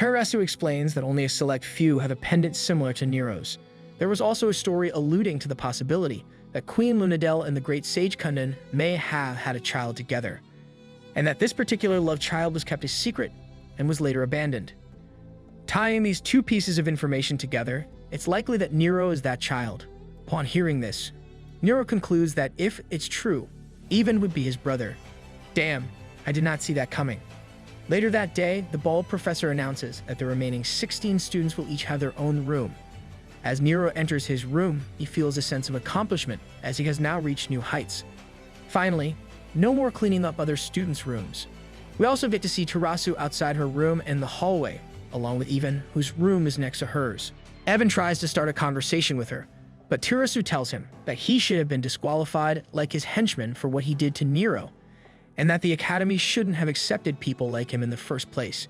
Terasu explains that only a select few have a pendant similar to Nero's. There was also a story alluding to the possibility that Queen Lunadel and the great sage Kundun may have had a child together, and that this particular love child was kept a secret and was later abandoned. Tying these two pieces of information together, it's likely that Nero is that child. Upon hearing this, Nero concludes that if it's true, Even would be his brother. Damn, I did not see that coming. Later that day, the bald professor announces that the remaining 16 students will each have their own room. As Nero enters his room, he feels a sense of accomplishment as he has now reached new heights. Finally, no more cleaning up other students' rooms. We also get to see Terasu outside her room in the hallway, along with Even, whose room is next to hers. Evan tries to start a conversation with her, but Terasu tells him that he should have been disqualified like his henchman for what he did to Nero, and that the Academy shouldn't have accepted people like him in the first place.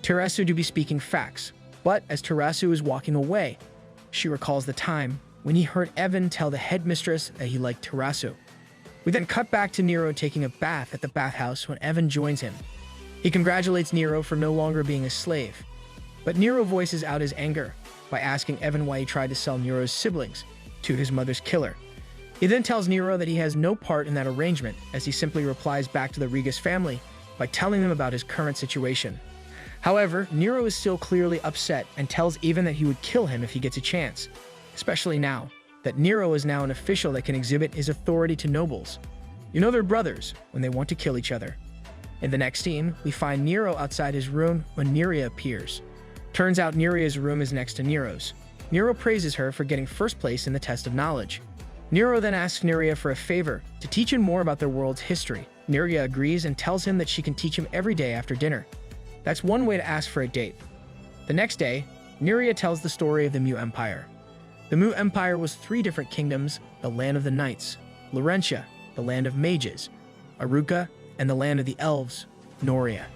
Terasu do be speaking facts, but as Terasu is walking away, she recalls the time when he heard Evan tell the headmistress that he liked Terasu. We then cut back to Nero taking a bath at the bathhouse when Evan joins him. He congratulates Nero for no longer being a slave, but Nero voices out his anger by asking Evan why he tried to sell Nero's siblings to his mother's killer. He then tells Nero that he has no part in that arrangement, as he simply replies back to the Regas family by telling them about his current situation. However, Nero is still clearly upset and tells Even that he would kill him if he gets a chance, especially now that Nero is now an official that can exhibit his authority to nobles. You know they're brothers when they want to kill each other. In the next scene, we find Nero outside his room when Neria appears. Turns out Neria's room is next to Nero's. Nero praises her for getting first place in the test of knowledge. Nero then asks Neria for a favor, to teach him more about their world's history. Neria agrees and tells him that she can teach him every day after dinner. That's one way to ask for a date. The next day, Neria tells the story of the Mu Empire. The Mu Empire was 3 different kingdoms: the land of the knights, Laurentia, the land of mages, Aruka, and the land of the elves, Noria.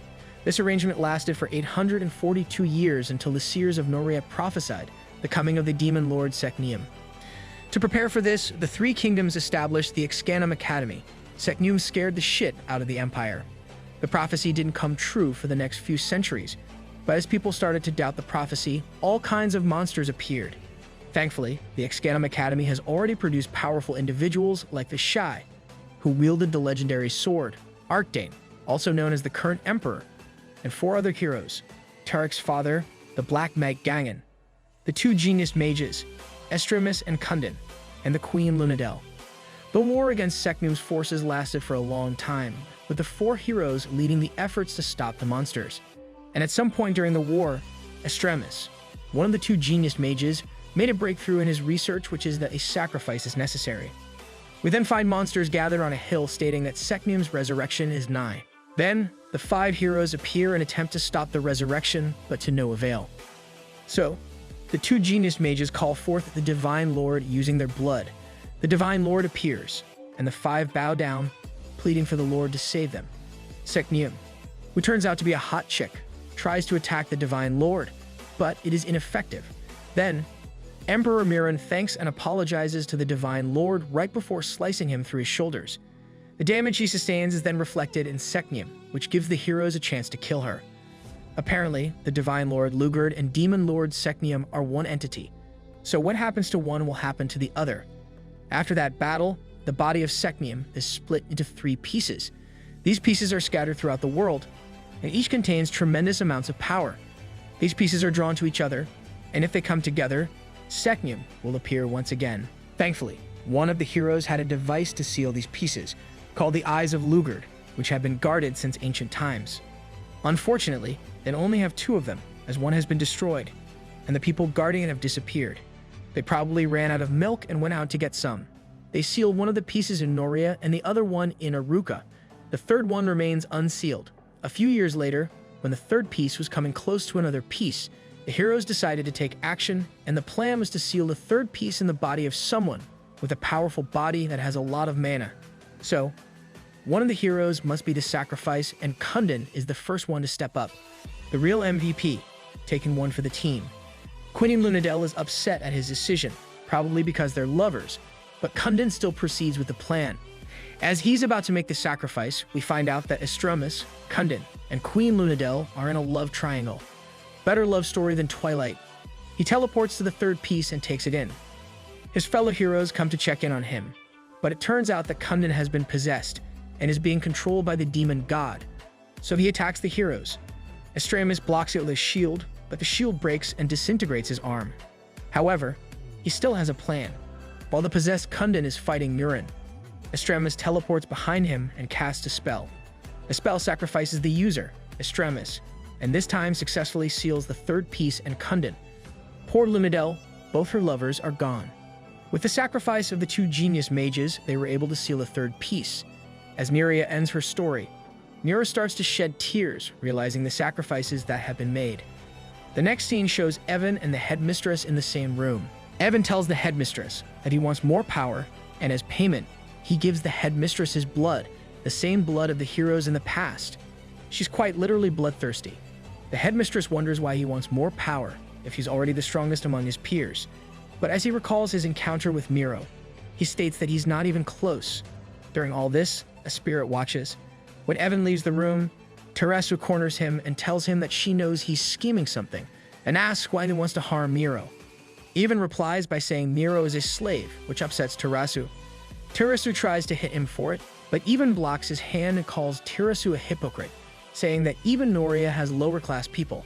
This arrangement lasted for 842 years until the seers of Noria prophesied the coming of the demon lord Seknium. To prepare for this, the 3 kingdoms established the Excanum Academy. Seknium scared the shit out of the empire. The prophecy didn't come true for the next few centuries, but as people started to doubt the prophecy, all kinds of monsters appeared. Thankfully, the Excanum Academy has already produced powerful individuals like the Shai, who wielded the legendary sword, Arcdane, also known as the current emperor, and 4 other heroes: Tarek's father, the Black Mag Gangan, the 2 genius mages, Estremis and Kundun, and the Queen Lunadel. The war against Seknium's forces lasted for a long time, with the 4 heroes leading the efforts to stop the monsters. And at some point during the war, Estremis, one of the 2 genius mages, made a breakthrough in his research, which is that a sacrifice is necessary. We then find monsters gathered on a hill stating that Seknium's resurrection is nigh. Then, the 5 heroes appear and attempt to stop the resurrection, but to no avail. So, the 2 genius mages call forth the Divine Lord using their blood. The Divine Lord appears, and the 5 bow down, pleading for the Lord to save them. Seknium, who turns out to be a hot chick, tries to attack the Divine Lord, but it is ineffective. Then, Emperor Miran thanks and apologizes to the Divine Lord right before slicing him through his shoulders. The damage he sustains is then reflected in Seknium, which gives the heroes a chance to kill her. Apparently, the Divine Lord Lugard and Demon Lord Seknium are one entity, so what happens to one will happen to the other. After that battle, the body of Seknium is split into 3 pieces. These pieces are scattered throughout the world, and each contains tremendous amounts of power. These pieces are drawn to each other, and if they come together, Seknium will appear once again. Thankfully, one of the heroes had a device to seal these pieces, called the Eyes of Lugard, which have been guarded since ancient times. Unfortunately, they only have 2 of them, as one has been destroyed, and the people guarding it have disappeared. They probably ran out of milk and went out to get some. They sealed one of the pieces in Noria and the other one in Aruka. The 3rd one remains unsealed. A few years later, when the 3rd piece was coming close to another piece, the heroes decided to take action, and the plan was to seal the 3rd piece in the body of someone with a powerful body that has a lot of mana. So, one of the heroes must be the sacrifice, and Kundun is the first one to step up. The real MVP, taking one for the team. Queen Lunadel is upset at his decision, probably because they're lovers, but Kundun still proceeds with the plan. As he's about to make the sacrifice, we find out that Estremis, Kundun, and Queen Lunadel are in a love triangle. Better love story than Twilight. He teleports to the third piece and takes it in. His fellow heroes come to check in on him, but it turns out that Kundun has been possessed and is being controlled by the demon god. So he attacks the heroes. Estramus blocks it with his shield, but the shield breaks and disintegrates his arm. However, he still has a plan. While the possessed Kundun is fighting Murin, Estramus teleports behind him and casts a spell. The spell sacrifices the user, Estramus, and this time successfully seals the third piece and Kundun. Poor Lunadel, both her lovers, are gone. With the sacrifice of the two genius mages, they were able to seal the third piece. As Miria ends her story, Nero starts to shed tears, realizing the sacrifices that have been made. The next scene shows Evan and the headmistress in the same room. Evan tells the headmistress that he wants more power, and as payment, he gives the headmistress his blood, the same blood of the heroes in the past. She's quite literally bloodthirsty. The headmistress wonders why he wants more power if he's already the strongest among his peers. But as he recalls his encounter with Miro, he states that he's not even close. During all this, a spirit watches. When Evan leaves the room, Terasu corners him and tells him that she knows he's scheming something and asks why he wants to harm Miro. Evan replies by saying Miro is a slave, which upsets Terasu. Terasu tries to hit him for it, but Evan blocks his hand and calls Terasu a hypocrite, saying that even Noria has lower-class people.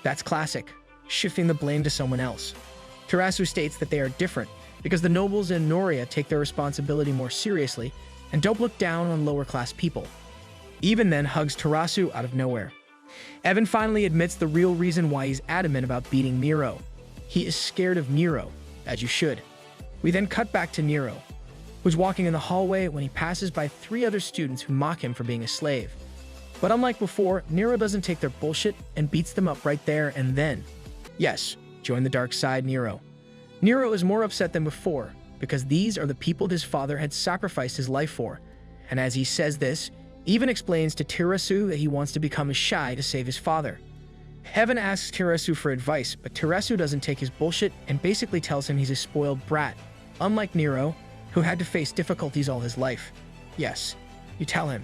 That's classic, shifting the blame to someone else. Terasu states that they are different because the nobles in Noria take their responsibility more seriously and don't look down on lower-class people. Evan then hugs Terasu out of nowhere. Evan finally admits the real reason why he's adamant about beating Miro. He is scared of Nero, as you should. We then cut back to Nero, who's walking in the hallway when he passes by 3 other students who mock him for being a slave. But unlike before, Nero doesn't take their bullshit and beats them up right there and then. Yes, join the dark side, Nero. Nero is more upset than before, because these are the people his father had sacrificed his life for. And as he says this, Evan explains to Terasu that he wants to become a Shai to save his father. Evan asks Terasu for advice, but Terasu doesn't take his bullshit and basically tells him he's a spoiled brat, unlike Nero, who had to face difficulties all his life. Yes, you tell him.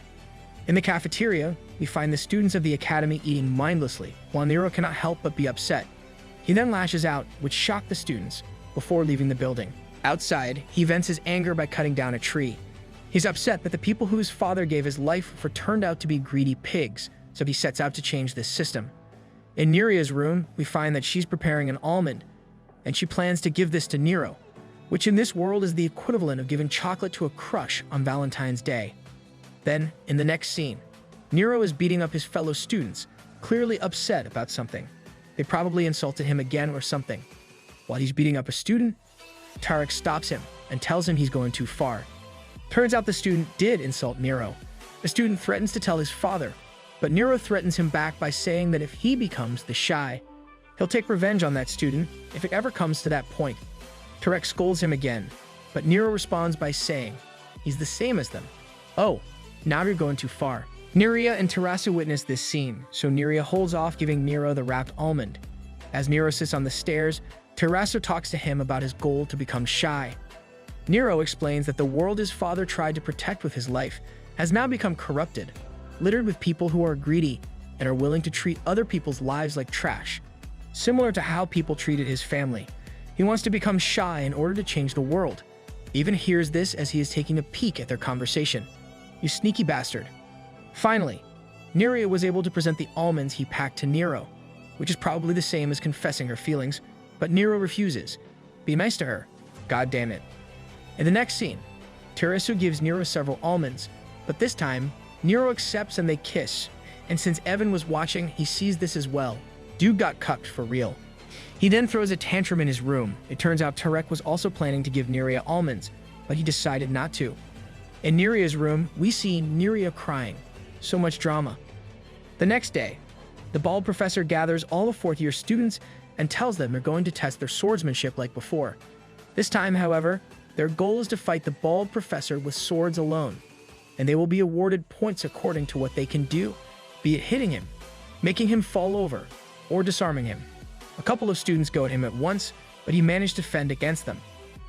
In the cafeteria, we find the students of the academy eating mindlessly, while Nero cannot help but be upset. He then lashes out, which shocked the students, before leaving the building. Outside, he vents his anger by cutting down a tree. He's upset that the people whose father gave his life for turned out to be greedy pigs, so he sets out to change this system. In Neria's room, we find that she's preparing an almond, and she plans to give this to Nero, which in this world is the equivalent of giving chocolate to a crush on Valentine's Day. Then, in the next scene, Nero is beating up his fellow students, clearly upset about something. They probably insulted him again or something. While he's beating up a student, Tarek stops him and tells him he's going too far. Turns out the student did insult Nero. The student threatens to tell his father, but Nero threatens him back by saying that if he becomes the Shai, he'll take revenge on that student if it ever comes to that point. Tarek scolds him again, but Nero responds by saying he's the same as them. Oh, now you're going too far. Neria and Terasu witness this scene, so Neria holds off giving Nero the wrapped almond. As Nero sits on the stairs, Terasu talks to him about his goal to become Shai. Nero explains that the world his father tried to protect with his life has now become corrupted, littered with people who are greedy and are willing to treat other people's lives like trash, similar to how people treated his family. He wants to become Shai in order to change the world. Even hears this as he is taking a peek at their conversation. You sneaky bastard. Finally, Neria was able to present the almonds he packed to Nero, which is probably the same as confessing her feelings, but Nero refuses. Be nice to her. God damn it. In the next scene, Terasu gives Nero several almonds, but this time, Nero accepts and they kiss, and since Evan was watching, he sees this as well. Dude got cucked for real. He then throws a tantrum in his room. It turns out Tarek was also planning to give Neria almonds, but he decided not to. In Neria's room, we see Neria crying. So much drama. The next day, the bald professor gathers all the fourth-year students and tells them they're going to test their swordsmanship like before. This time, however, their goal is to fight the bald professor with swords alone, and they will be awarded points according to what they can do, be it hitting him, making him fall over, or disarming him. A couple of students go at him at once, but he managed to fend against them.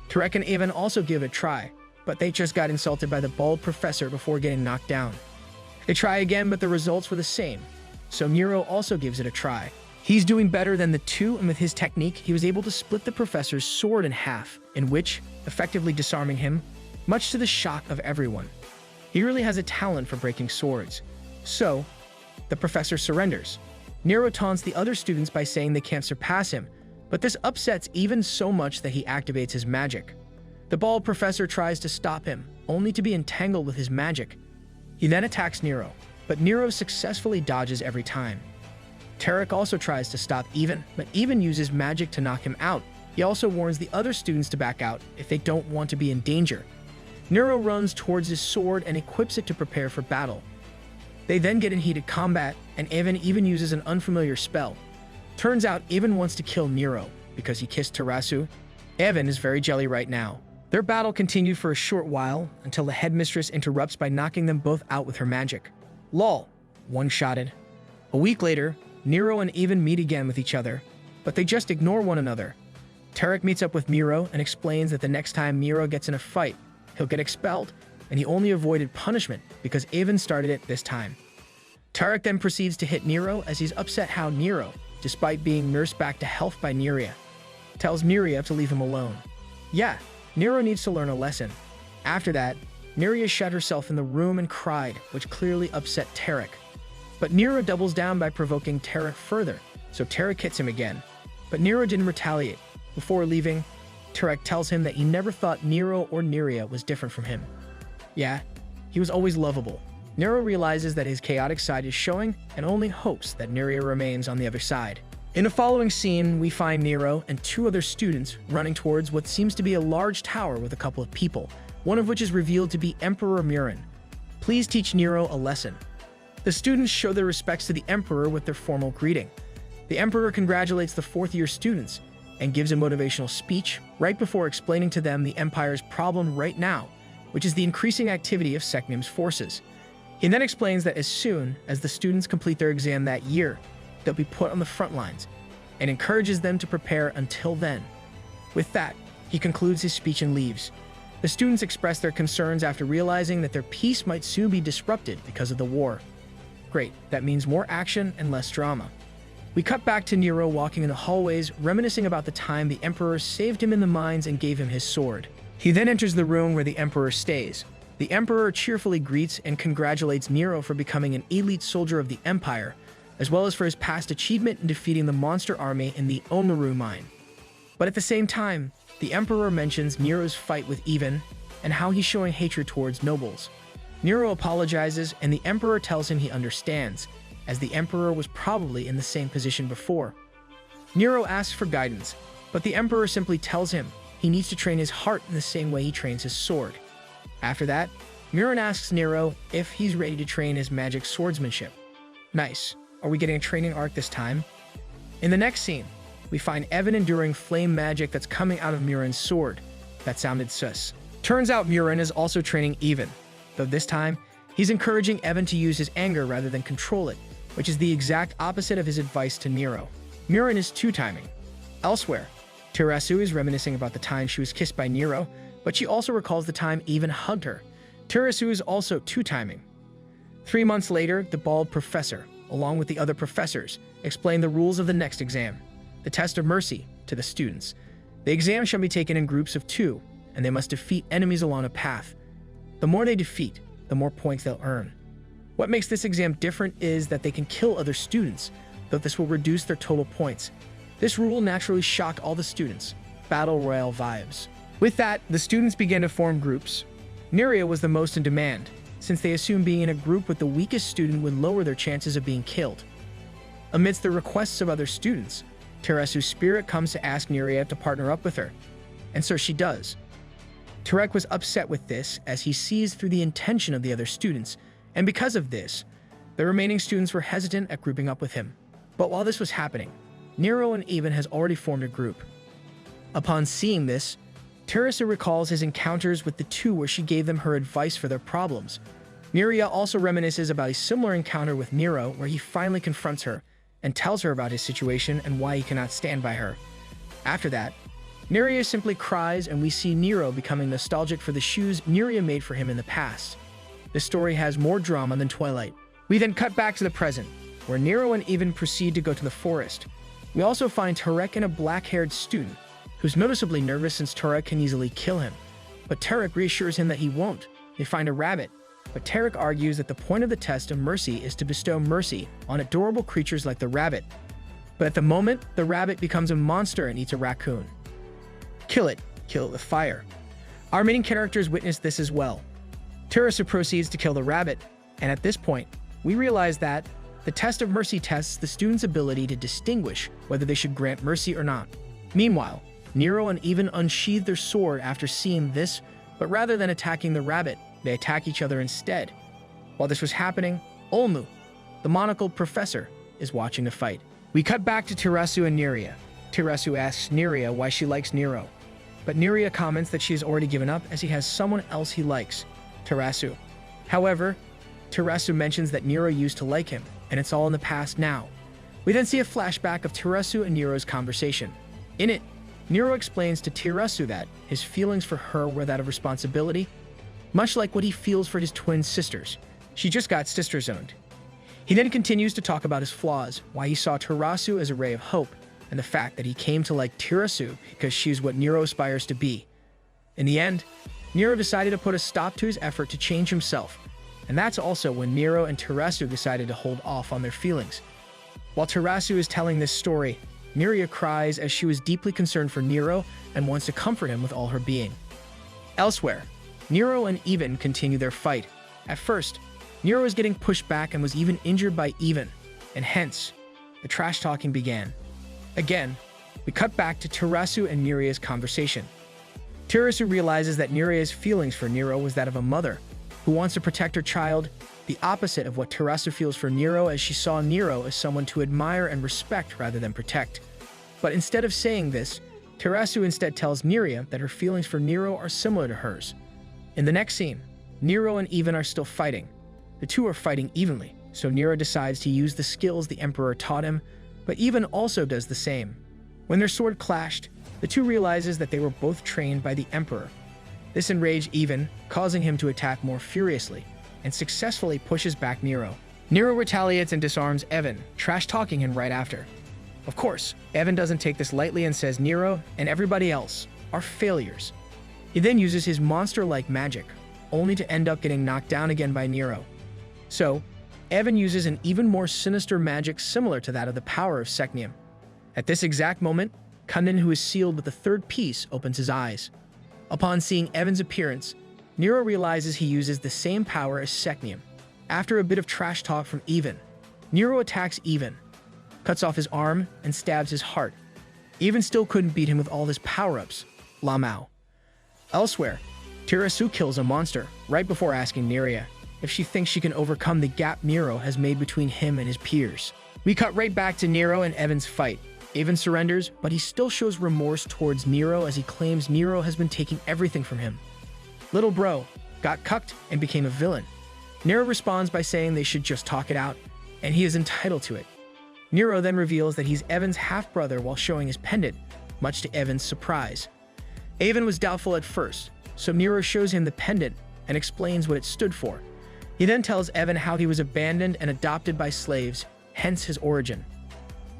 Tarek and Evan also give it a try, but they just got insulted by the bald professor before getting knocked down. They try again, but the results were the same, so Nero also gives it a try. He's doing better than the two, and with his technique, he was able to split the professor's sword in half, in which, effectively disarming him, much to the shock of everyone. He really has a talent for breaking swords. So, the professor surrenders. Nero taunts the other students by saying they can't surpass him, but this upsets even so much that he activates his magic. The bald professor tries to stop him, only to be entangled with his magic. He then attacks Nero, but Nero successfully dodges every time. Tarek also tries to stop Even, but Even uses magic to knock him out. He also warns the other students to back out if they don't want to be in danger. Nero runs towards his sword and equips it to prepare for battle. They then get in heated combat, and Even uses an unfamiliar spell. Turns out Even wants to kill Nero because he kissed Terasu. Even is very jelly right now. Their battle continued for a short while until the headmistress interrupts by knocking them both out with her magic. Lol, one-shotted. A week later, Nero and Even meet again with each other, but they just ignore one another. Tarek meets up with Nero and explains that the next time Nero gets in a fight, he'll get expelled, and he only avoided punishment because Even started it this time. Tarek then proceeds to hit Nero as he's upset how Nero, despite being nursed back to health by Neria, tells Neria to leave him alone. Yeah, Nero needs to learn a lesson. After that, Neria shut herself in the room and cried, which clearly upset Tarek. But Nero doubles down by provoking Tarek further, so Tarek hits him again. But Nero didn't retaliate. Before leaving, Tarek tells him that he never thought Nero or Neria was different from him. Yeah, he was always lovable. Nero realizes that his chaotic side is showing and only hopes that Neria remains on the other side. In the following scene, we find Nero and two other students running towards what seems to be a large tower with a couple of people, one of which is revealed to be Emperor Murin. Please teach Nero a lesson. The students show their respects to the Emperor with their formal greeting. The Emperor congratulates the fourth-year students and gives a motivational speech right before explaining to them the Empire's problem right now, which is the increasing activity of Seknim's forces. He then explains that as soon as the students complete their exam that year, they'll be put on the front lines, and encourages them to prepare until then. With that, he concludes his speech and leaves. The students express their concerns after realizing that their peace might soon be disrupted because of the war. Great, that means more action and less drama. We cut back to Nero walking in the hallways, reminiscing about the time the Emperor saved him in the mines and gave him his sword. He then enters the room where the Emperor stays. The Emperor cheerfully greets and congratulates Nero for becoming an elite soldier of the Empire, as well as for his past achievement in defeating the monster army in the Omaru mine. But at the same time, the Emperor mentions Nero's fight with Even and how he's showing hatred towards nobles. Nero apologizes, and the Emperor tells him he understands, as the Emperor was probably in the same position before. Nero asks for guidance, but the Emperor simply tells him he needs to train his heart in the same way he trains his sword. After that, Murin asks Nero if he's ready to train his magic swordsmanship. Nice. Are we getting a training arc this time? In the next scene, we find Evan enduring flame magic that's coming out of Murin's sword. That sounded sus. Turns out Murin is also training Even, though this time, he's encouraging Evan to use his anger rather than control it, which is the exact opposite of his advice to Nero. Murin is two-timing. Elsewhere, Terasu is reminiscing about the time she was kissed by Nero, but she also recalls the time Even hugged her. Terasu is also two-timing. 3 months later, the bald professor, along with the other professors, explain the rules of the next exam, the test of mercy, to the students. The exam shall be taken in groups of 2, and they must defeat enemies along a path. The more they defeat, the more points they'll earn. What makes this exam different is that they can kill other students, though this will reduce their total points. This rule naturally shocked all the students. Battle Royale vibes. With that, the students began to form groups. Neria was the most in demand, since they assumed being in a group with the weakest student would lower their chances of being killed. Amidst the requests of other students, Terasu's spirit comes to ask Neria to partner up with her, and so she does. Tarek was upset with this as he sees through the intention of the other students, and because of this, the remaining students were hesitant at grouping up with him. But while this was happening, Nero and Even has already formed a group. Upon seeing this, Teresa recalls his encounters with the two where she gave them her advice for their problems. Neria also reminisces about a similar encounter with Nero where he finally confronts her and tells her about his situation and why he cannot stand by her. After that, Neria simply cries, and we see Nero becoming nostalgic for the shoes Neria made for him in the past. This story has more drama than Twilight. We then cut back to the present. where Nero and Even proceed to go to the forest. We also find Tarek and a black-haired student, who's noticeably nervous since Tarek can easily kill him. But Tarek reassures him that he won't. They find a rabbit, but Tarek argues that the point of the test of mercy is to bestow mercy on adorable creatures like the rabbit. But at the moment, the rabbit becomes a monster and eats a raccoon. Kill it with fire. Our main characters witness this as well. Terasu proceeds to kill the rabbit, and at this point, we realize that the test of mercy tests the student's ability to distinguish whether they should grant mercy or not. Meanwhile, Nero and Even unsheathe their sword after seeing this, but rather than attacking the rabbit, they attack each other instead. While this was happening, Olmu, the monocled professor, is watching the fight. We cut back to Terasu and Neria. Terasu asks Neria why she likes Nero, but Neria comments that she has already given up as he has someone else he likes, Terasu. However, Terasu mentions that Nero used to like him, and it's all in the past now. We then see a flashback of Terasu and Nero's conversation. In it, Nero explains to Terasu that his feelings for her were that of responsibility, much like what he feels for his twin sisters. She just got sister-zoned. He then continues to talk about his flaws, why he saw Terasu as a ray of hope, and the fact that he came to like Terasu because she's what Nero aspires to be. In the end, Nero decided to put a stop to his effort to change himself, and that's also when Nero and Terasu decided to hold off on their feelings. While Terasu is telling this story, Neria cries as she was deeply concerned for Nero and wants to comfort him with all her being. Elsewhere, Nero and Even continue their fight. At first, Nero is getting pushed back and was even injured by Even, and hence, the trash-talking began. Again, we cut back to Terasu and Neria's conversation. Terasu realizes that Neria's feelings for Nero was that of a mother who wants to protect her child, the opposite of what Terasu feels for Nero, as she saw Nero as someone to admire and respect rather than protect. But instead of saying this, Terasu instead tells Neria that her feelings for Nero are similar to hers. In the next scene, Nero and Even are still fighting. The two are fighting evenly, so Nero decides to use the skills the Emperor taught him, but Even also does the same. When their sword clashed, the two realizes that they were both trained by the Emperor. This enraged Even, causing him to attack more furiously, and successfully pushes back Nero. Nero retaliates and disarms Evan, trash-talking him right after. Of course, Evan doesn't take this lightly and says Nero and everybody else are failures. He then uses his monster-like magic, only to end up getting knocked down again by Nero. So, Evan uses an even more sinister magic similar to that of the power of Seknium. At this exact moment, Kundin, who is sealed with the third piece, opens his eyes. Upon seeing Evan's appearance, Nero realizes he uses the same power as Seknium. After a bit of trash talk from Even, Nero attacks Even, cuts off his arm, and stabs his heart. Even still couldn't beat him with all his power-ups. Lamau. Elsewhere, Terasu kills a monster right before asking Neria if she thinks she can overcome the gap Nero has made between him and his peers. We cut right back to Nero and Evan's fight. Even surrenders, but he still shows remorse towards Nero as he claims Nero has been taking everything from him. Little bro got cucked and became a villain. Nero responds by saying they should just talk it out, and he is entitled to it. Nero then reveals that he's Evan's half-brother while showing his pendant, much to Evan's surprise. Evan was doubtful at first, so Nero shows him the pendant and explains what it stood for. He then tells Evan how he was abandoned and adopted by slaves, hence his origin.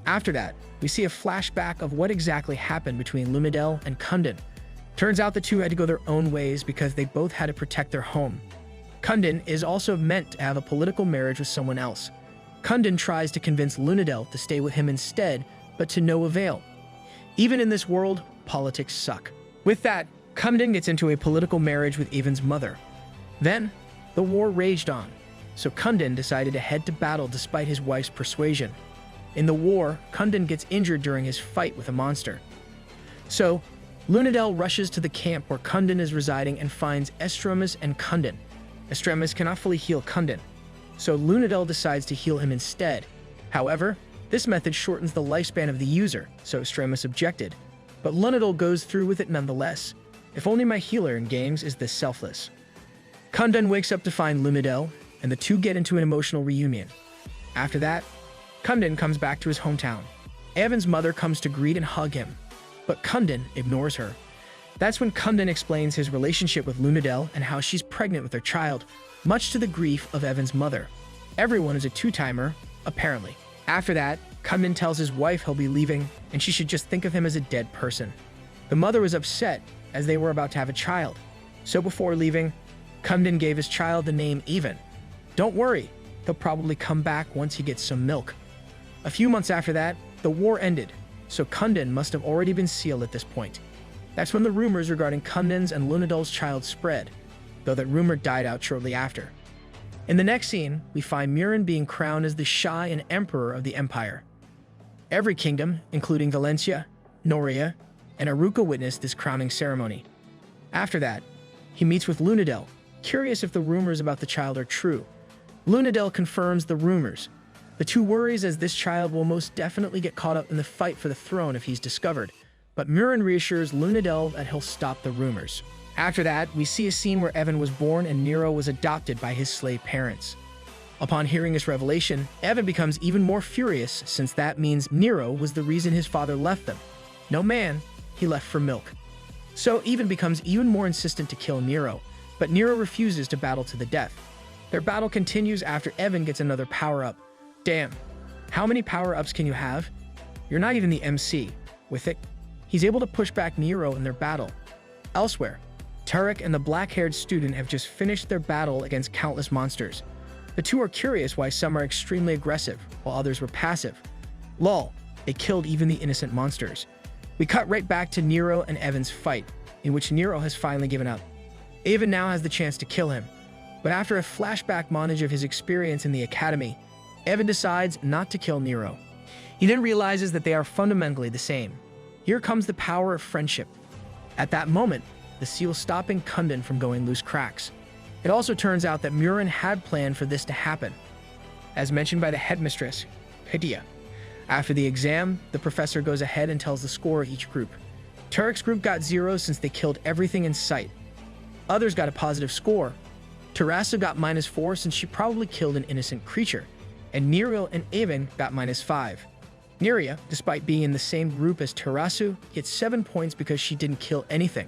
After that, we see a flashback of what exactly happened between Lunadel and Kundin. Turns out the two had to go their own ways because they both had to protect their home. Kundin is also meant to have a political marriage with someone else. Kundin tries to convince Lunadel to stay with him instead, but to no avail. Even in this world, politics suck. With that, Kundin gets into a political marriage with Evan's mother. Then, the war raged on, so Kundin decided to head to battle despite his wife's persuasion. In the war, Kundin gets injured during his fight with a monster. So, Lunadel rushes to the camp where Kundin is residing and finds Estremis and Kundin. Estremis cannot fully heal Kundin, so Lunadel decides to heal him instead. However, this method shortens the lifespan of the user, so Estremis objected. But Lunadel goes through with it nonetheless. If only my healer in games is this selfless. Kundin wakes up to find Lunadel, and the two get into an emotional reunion. After that, Kundin comes back to his hometown. Evan's mother comes to greet and hug him, but Kundin ignores her. That's when Kundin explains his relationship with Lunadel and how she's pregnant with their child, much to the grief of Evan's mother. Everyone is a two-timer, apparently. After that, Kundan tells his wife he'll be leaving and she should just think of him as a dead person. The mother was upset as they were about to have a child. So before leaving, Kundan gave his child the name Even. Don't worry, he'll probably come back once he gets some milk. A few months after that, the war ended, so Kundan must have already been sealed at this point. That's when the rumors regarding Kundan's and Lunadol's child spread, though that rumor died out shortly after. In the next scene, we find Murin being crowned as the Shah and Emperor of the Empire. Every kingdom, including Valencia, Noria, and Aruca, witnessed this crowning ceremony. After that, he meets with Lunadel, curious if the rumors about the child are true. Lunadel confirms the rumors. The two worries as this child will most definitely get caught up in the fight for the throne if he's discovered, but Murin reassures Lunadel that he'll stop the rumors. After that, we see a scene where Evan was born and Nero was adopted by his slave parents. Upon hearing this revelation, Evan becomes even more furious since that means Nero was the reason his father left them. No man, he left for milk. So Evan becomes even more insistent to kill Nero, but Nero refuses to battle to the death. Their battle continues after Evan gets another power-up. Damn, how many power-ups can you have? You're not even the MC. With it, he's able to push back Nero in their battle. Elsewhere, Turek and the black-haired student have just finished their battle against countless monsters. The two are curious why some are extremely aggressive, while others were passive. Lol, they killed even the innocent monsters. We cut right back to Nero and Evan's fight, in which Nero has finally given up. Evan now has the chance to kill him, but after a flashback montage of his experience in the academy, Evan decides not to kill Nero. He then realizes that they are fundamentally the same. Here comes the power of friendship. At that moment, the seal stopping Kundan from going loose cracks. It also turns out that Murin had planned for this to happen. As mentioned by the headmistress, Hydia. After the exam, the professor goes ahead and tells the score of each group. Turek's group got 0 since they killed everything in sight. Others got a positive score. Tarasu got -4 since she probably killed an innocent creature. And Nero and Evan got -5. Neria, despite being in the same group as Tarasu, gets 7 points because she didn't kill anything.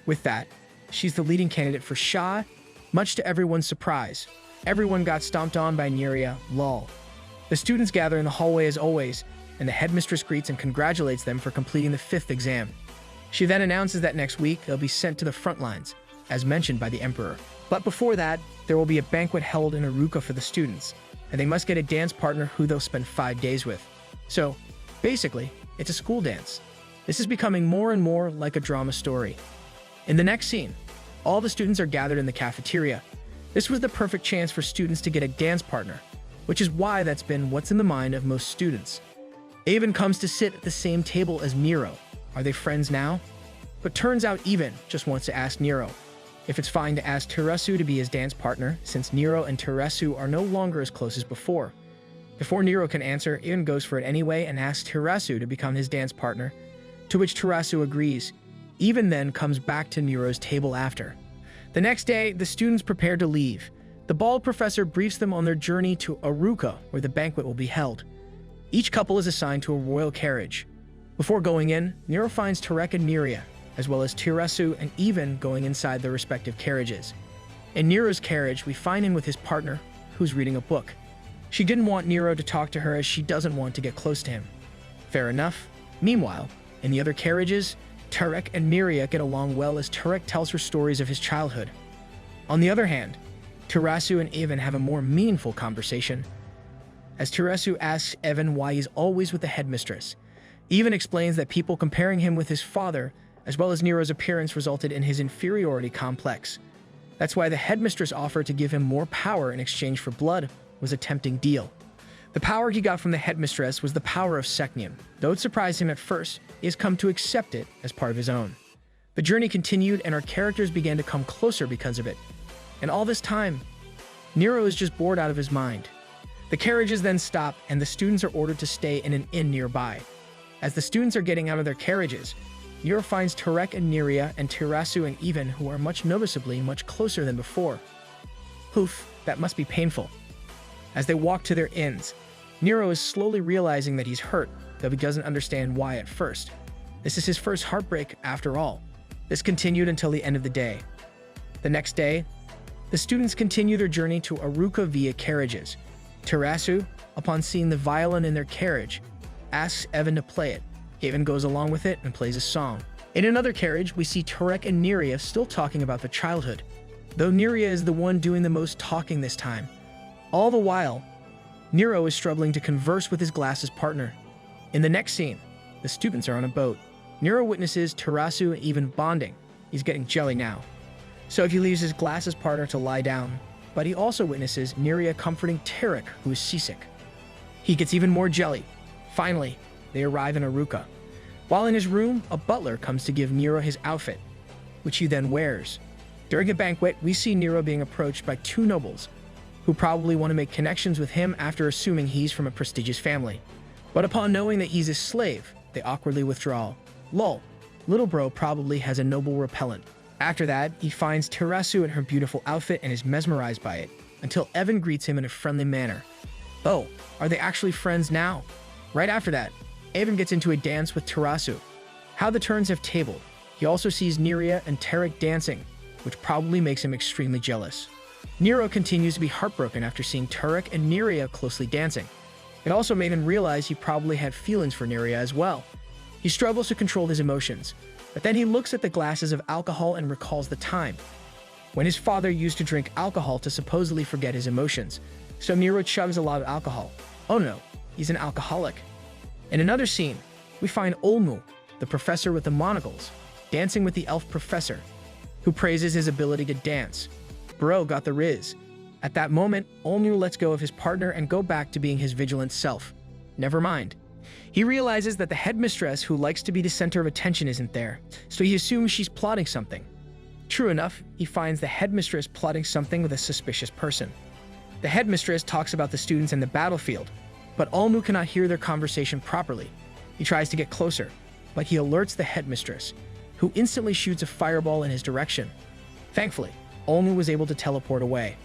With that, she's the leading candidate for Shah, much to everyone's surprise. Everyone got stomped on by Neria, lol. The students gather in the hallway as always, and the headmistress greets and congratulates them for completing the 5th exam. She then announces that next week they'll be sent to the front lines, as mentioned by the Emperor. But before that, there will be a banquet held in Aruca for the students, and they must get a dance partner who they'll spend 5 days with. So, basically, it's a school dance. This is becoming more and more like a drama story. In the next scene, all the students are gathered in the cafeteria. This was the perfect chance for students to get a dance partner, which is why that's been what's in the mind of most students. Evan comes to sit at the same table as Nero. Are they friends now? But turns out Evan just wants to ask Nero if it's fine to ask Tarasu to be his dance partner, since Nero and Tarasu are no longer as close as before. Before Nero can answer, Evan goes for it anyway and asks Tarasu to become his dance partner, to which Tarasu agrees. Evan then comes back to Nero's table after. The next day, the students prepare to leave. The bald professor briefs them on their journey to Aruca, where the banquet will be held. Each couple is assigned to a royal carriage. Before going in, Nero finds Turek and Neria, as well as Tarasu and Evan going inside their respective carriages. In Nero's carriage, we find him with his partner, who's reading a book. She didn't want Nero to talk to her as she doesn't want to get close to him. Fair enough. Meanwhile, in the other carriages, Turek and Neria get along well as Turek tells her stories of his childhood. On the other hand, Tarasu and Evan have a more meaningful conversation, as Tarasu asks Evan why he's always with the headmistress. Evan explains that people comparing him with his father, as well as Nero's appearance, resulted in his inferiority complex. That's why the headmistress offered to give him more power in exchange for blood was a tempting deal. The power he got from the headmistress was the power of Seknium. Though it surprised him at first, he has come to accept it as part of his own. The journey continued and our characters began to come closer because of it. And all this time, Nero is just bored out of his mind. The carriages then stop and the students are ordered to stay in an inn nearby. As the students are getting out of their carriages, Nero finds Turek and Neria and Tarasu and Evan, who are much noticeably much closer than before. Oof, that must be painful. As they walk to their inns, Nero is slowly realizing that he's hurt, though he doesn't understand why at first. This is his first heartbreak after all. This continued until the end of the day. The next day, the students continue their journey to Aruca via carriages. Terasu, upon seeing the violin in their carriage, asks Evan to play it. Evan goes along with it and plays a song. In another carriage, we see Turek and Neria still talking about their childhood, though Neria is the one doing the most talking this time. All the while, Nero is struggling to converse with his glasses partner. In the next scene, the students are on a boat. Nero witnesses Terasu and Evan bonding. He's getting jelly now. So he leaves his glasses partner to lie down, but he also witnesses Neria comforting Tarek, who is seasick. He gets even more jelly. Finally, they arrive in Aruka. While in his room, a butler comes to give Nero his outfit, which he then wears. During a banquet, we see Nero being approached by two nobles, who probably want to make connections with him after assuming he's from a prestigious family. But upon knowing that he's a slave, they awkwardly withdraw. Lol, little bro probably has a noble repellent. After that, he finds Terasu in her beautiful outfit and is mesmerized by it, until Evan greets him in a friendly manner. Oh, are they actually friends now? Right after that, Evan gets into a dance with Terasu. How the turns have tabled. He also sees Neria and Tarek dancing, which probably makes him extremely jealous. Nero continues to be heartbroken after seeing Tarek and Neria closely dancing. It also made him realize he probably had feelings for Neria as well. He struggles to control his emotions, but then he looks at the glasses of alcohol and recalls the time when his father used to drink alcohol to supposedly forget his emotions. So Nero chugs a lot of alcohol. Oh no, he's an alcoholic. In another scene, we find Olmu, the professor with the monocles, dancing with the elf professor, who praises his ability to dance. Bro got the riz. At that moment, Olmu lets go of his partner and go back to being his vigilant self. Never mind. He realizes that the headmistress who likes to be the center of attention isn't there, so he assumes she's plotting something. True enough, he finds the headmistress plotting something with a suspicious person. The headmistress talks about the students in the battlefield, but Olmu cannot hear their conversation properly. He tries to get closer, but he alerts the headmistress, who instantly shoots a fireball in his direction. Thankfully, Olmu was able to teleport away.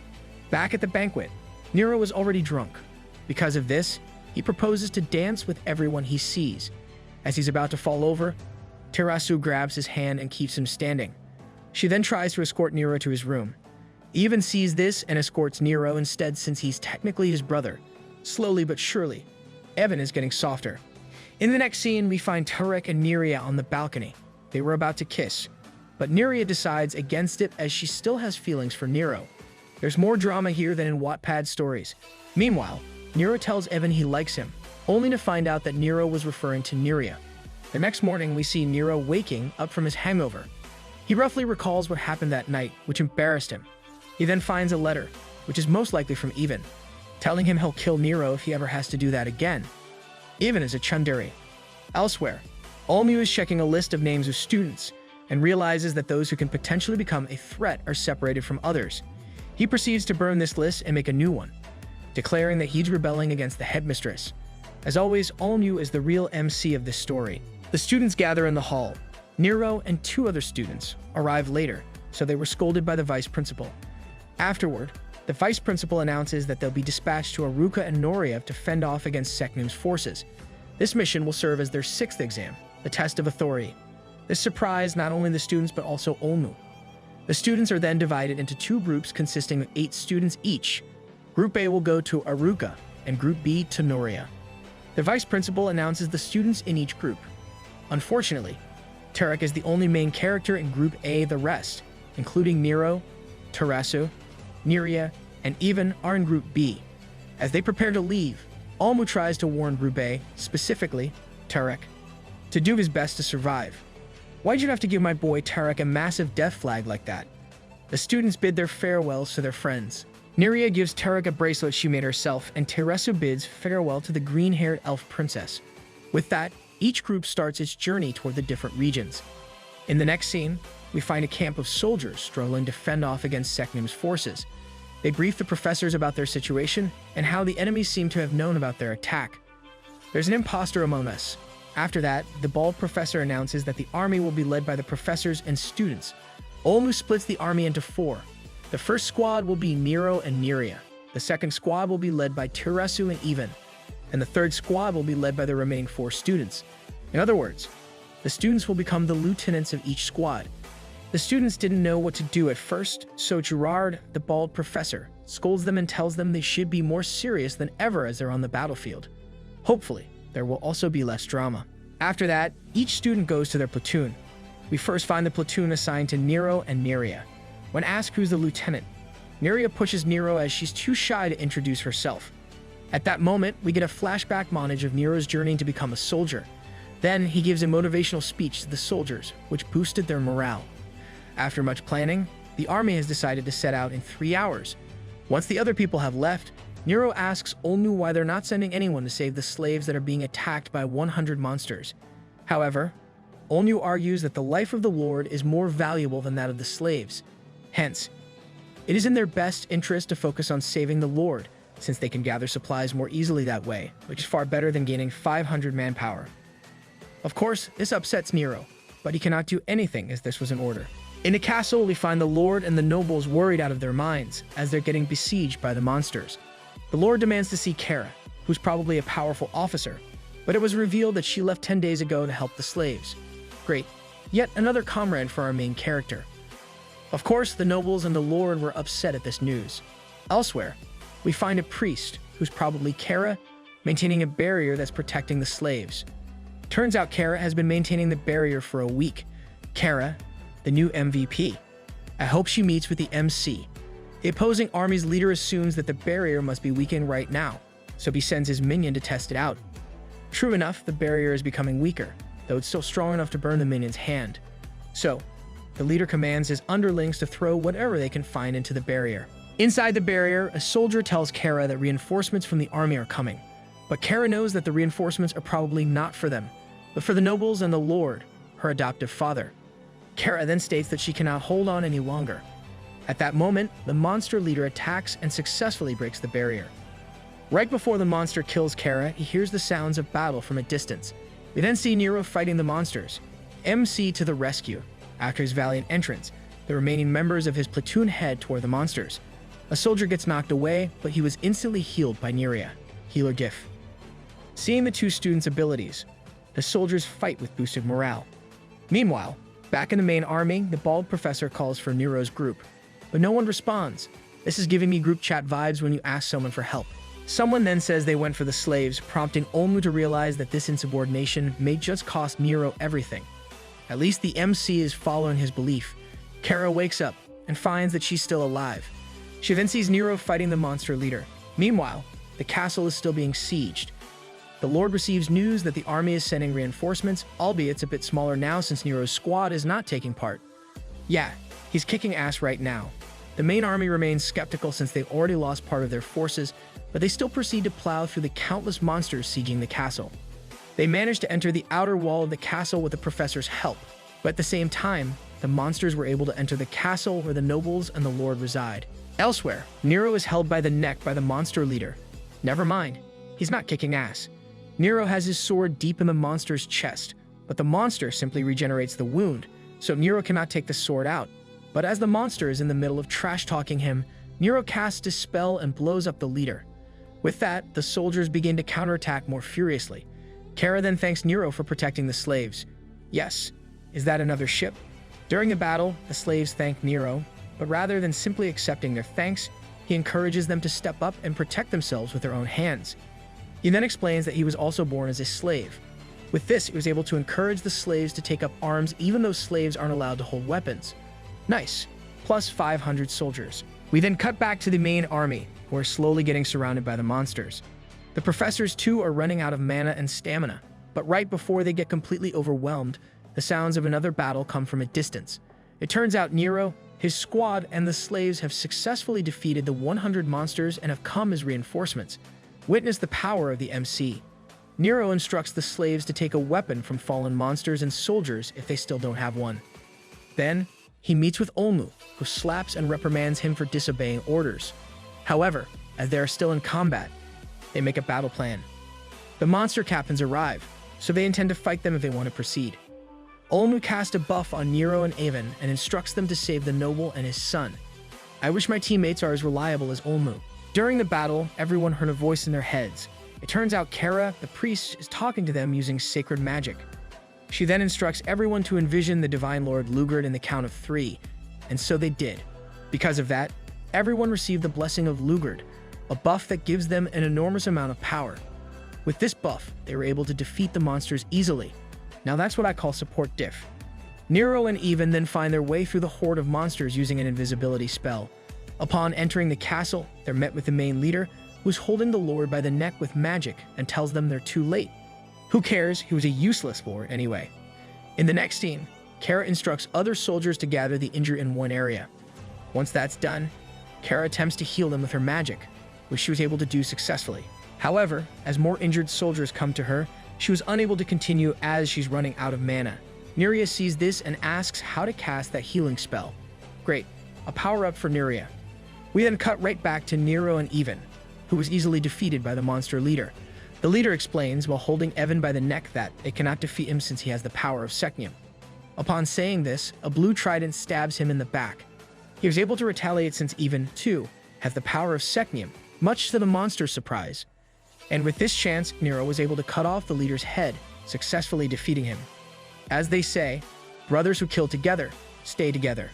Back at the banquet, Nero was already drunk. Because of this, he proposes to dance with everyone he sees. As he's about to fall over, Terasu grabs his hand and keeps him standing. She then tries to escort Nero to his room. Evan sees this and escorts Nero instead since he's technically his brother. Slowly but surely, Evan is getting softer. In the next scene, we find Tarek and Neria on the balcony. They were about to kiss, but Neria decides against it as she still has feelings for Nero. There's more drama here than in Wattpad stories. Meanwhile, Nero tells Evan he likes him, only to find out that Nero was referring to Neria. The next morning, we see Nero waking up from his hangover. He roughly recalls what happened that night, which embarrassed him. He then finds a letter, which is most likely from Evan, telling him he'll kill Nero if he ever has to do that again. Evan is a tsundere. Elsewhere, Olmu is checking a list of names of students and realizes that those who can potentially become a threat are separated from others. He proceeds to burn this list and make a new one, declaring that he's rebelling against the headmistress. As always, Olmu is the real MC of this story. The students gather in the hall. Nero and two other students arrive later, so they were scolded by the vice principal. Afterward, the vice principal announces that they'll be dispatched to Aruka and Noria to fend off against Seknum's forces. This mission will serve as their 6th exam, the test of authority. This surprised not only the students but also Olmu. The students are then divided into 2 groups consisting of 8 students each. Group A will go to Aruka and Group B to Noria. The vice principal announces the students in each group. Unfortunately, Tarek is the only main character in Group A. The rest, including Nero, Terasu, Neria, and Evan, are in Group B. As they prepare to leave, Olmu tries to warn Group A, specifically Tarek, to do his best to survive. Why'd you have to give my boy Tarek a massive death flag like that? The students bid their farewells to their friends. Neria gives Tarek a bracelet she made herself, and Terasu bids farewell to the green-haired elf princess. With that, each group starts its journey toward the different regions. In the next scene, we find a camp of soldiers struggling to fend off against Seknum's forces. They brief the professors about their situation and how the enemies seem to have known about their attack. There's an imposter among us. After that, the bald professor announces that the army will be led by the professors and students. Olmu splits the army into 4. The first squad will be Nero and Neria. The second squad will be led by Terasu and Evan. And the third squad will be led by the remaining 4 students. In other words, the students will become the lieutenants of each squad. The students didn't know what to do at first, so Gerard, the bald professor, scolds them and tells them they should be more serious than ever as they're on the battlefield. Hopefully, there will also be less drama. After that, each student goes to their platoon. We first find the platoon assigned to Nero and Neria. When asked who's the lieutenant, Neria pushes Nero as she's too shy to introduce herself. At that moment, we get a flashback montage of Nero's journey to become a soldier. Then, he gives a motivational speech to the soldiers, which boosted their morale. After much planning, the army has decided to set out in 3 hours. Once the other people have left, Nero asks Olnu why they're not sending anyone to save the slaves that are being attacked by 100 monsters. However, Olnu argues that the life of the Lord is more valuable than that of the slaves. Hence, it is in their best interest to focus on saving the Lord, since they can gather supplies more easily that way, which is far better than gaining 500 manpower. Of course, this upsets Nero, but he cannot do anything as this was an order. In the castle, we find the Lord and the nobles worried out of their minds as they're getting besieged by the monsters. The Lord demands to see Kara, who's probably a powerful officer, but it was revealed that she left 10 days ago to help the slaves. Great. Yet another comrade for our main character. Of course, the nobles and the Lord were upset at this news. Elsewhere, we find a priest, who's probably Kara, maintaining a barrier that's protecting the slaves. Turns out Kara has been maintaining the barrier for a week. Kara, the new MVP. I hope she meets with the MC. The opposing army's leader assumes that the barrier must be weakened right now, so he sends his minion to test it out. True enough, the barrier is becoming weaker, though it's still strong enough to burn the minion's hand. So, the leader commands his underlings to throw whatever they can find into the barrier. Inside the barrier, a soldier tells Kara that reinforcements from the army are coming, but Kara knows that the reinforcements are probably not for them, but for the nobles and the Lord, her adoptive father. Kara then states that she cannot hold on any longer. At that moment, the monster leader attacks and successfully breaks the barrier. Right before the monster kills Kara, he hears the sounds of battle from a distance. We then see Nero fighting the monsters. MC to the rescue. After his valiant entrance, the remaining members of his platoon head toward the monsters. A soldier gets knocked away, but he was instantly healed by Neria. Healer GIF. Seeing the two students' abilities, the soldiers fight with boosted morale. Meanwhile, back in the main army, the bald professor calls for Nero's group, but no one responds. This is giving me group chat vibes when you ask someone for help. Someone then says they went for the slaves, prompting Olmu to realize that this insubordination may just cost Nero everything. At least the MC is following his belief. Kara wakes up and finds that she's still alive. She then sees Nero fighting the monster leader. Meanwhile, the castle is still being sieged. The Lord receives news that the army is sending reinforcements, albeit it's a bit smaller now since Nero's squad is not taking part. Yeah, he's kicking ass right now. The main army remains skeptical since they've already lost part of their forces, but they still proceed to plow through the countless monsters sieging the castle. They manage to enter the outer wall of the castle with the professor's help, but at the same time, the monsters were able to enter the castle where the nobles and the Lord reside. Elsewhere, Nero is held by the neck by the monster leader. Never mind, he's not kicking ass. Nero has his sword deep in the monster's chest, but the monster simply regenerates the wound, so Nero cannot take the sword out. But as the monster is in the middle of trash-talking him, Nero casts his spell and blows up the leader. With that, the soldiers begin to counterattack more furiously. Kara then thanks Nero for protecting the slaves. Yes, is that another ship? During the battle, the slaves thank Nero, but rather than simply accepting their thanks, he encourages them to step up and protect themselves with their own hands. He then explains that he was also born as a slave. With this, he was able to encourage the slaves to take up arms even though slaves aren't allowed to hold weapons. Nice. Plus 500 soldiers. We then cut back to the main army, who are slowly getting surrounded by the monsters. The professors too are running out of mana and stamina, but right before they get completely overwhelmed, the sounds of another battle come from a distance. It turns out Nero, his squad, and the slaves have successfully defeated the 100 monsters and have come as reinforcements. Witness the power of the MC. Nero instructs the slaves to take a weapon from fallen monsters and soldiers if they still don't have one. Then, he meets with Olmu, who slaps and reprimands him for disobeying orders. However, as they are still in combat, they make a battle plan. The monster captains arrive, so they intend to fight them if they want to proceed. Olmu casts a buff on Nero and Avon and instructs them to save the noble and his son. I wish my teammates are as reliable as Olmu. During the battle, everyone heard a voice in their heads. It turns out Kara, the priest, is talking to them using sacred magic. She then instructs everyone to envision the Divine Lord Lugard in the count of 3, and so they did. Because of that, everyone received the blessing of Lugard, a buff that gives them an enormous amount of power. With this buff, they were able to defeat the monsters easily. Now that's what I call support diff. Nero and Even then find their way through the horde of monsters using an invisibility spell. Upon entering the castle, they're met with the main leader, who's holding the lord by the neck with magic and tells them they're too late. Who cares? He was a useless lord anyway. In the next scene, Kara instructs other soldiers to gather the injured in one area. Once that's done, Kara attempts to heal them with her magic, which she was able to do successfully. However, as more injured soldiers come to her, she was unable to continue as she's running out of mana. Nerea sees this and asks how to cast that healing spell. Great, a power-up for Nerea. We then cut right back to Nero and Even, who was easily defeated by the monster leader. The leader explains while holding Evan by the neck that they cannot defeat him since he has the power of Seknium. Upon saying this, a blue trident stabs him in the back. He was able to retaliate since Even, too, has the power of Seknium, much to the monster's surprise. And with this chance, Nero was able to cut off the leader's head, successfully defeating him. As they say, brothers who kill together, stay together.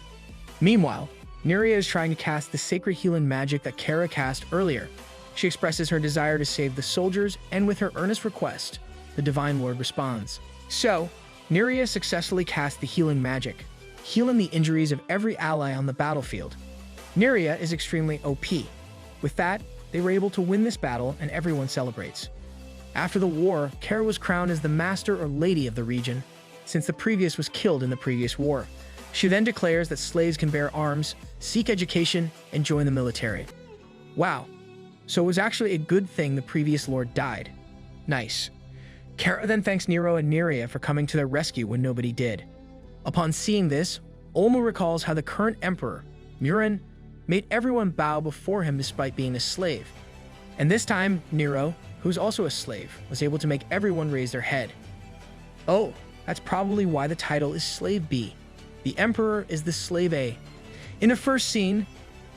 Meanwhile, Nerea is trying to cast the sacred healing magic that Kara cast earlier. She expresses her desire to save the soldiers, and with her earnest request, the Divine Lord responds. So, Nerea successfully casts the healing magic, healing the injuries of every ally on the battlefield. Nerea is extremely OP. With that, they were able to win this battle and everyone celebrates. After the war, Kara was crowned as the master or lady of the region, since the previous was killed in the previous war. She then declares that slaves can bear arms, seek education, and join the military. Wow. So it was actually a good thing the previous lord died. Nice. Kara then thanks Nero and Nerea for coming to their rescue when nobody did. Upon seeing this, Olmu recalls how the current emperor, Murin, made everyone bow before him despite being a slave. And this time, Nero, who's also a slave, was able to make everyone raise their head. Oh, that's probably why the title is Slave B. The emperor is the Slave A. In the first scene,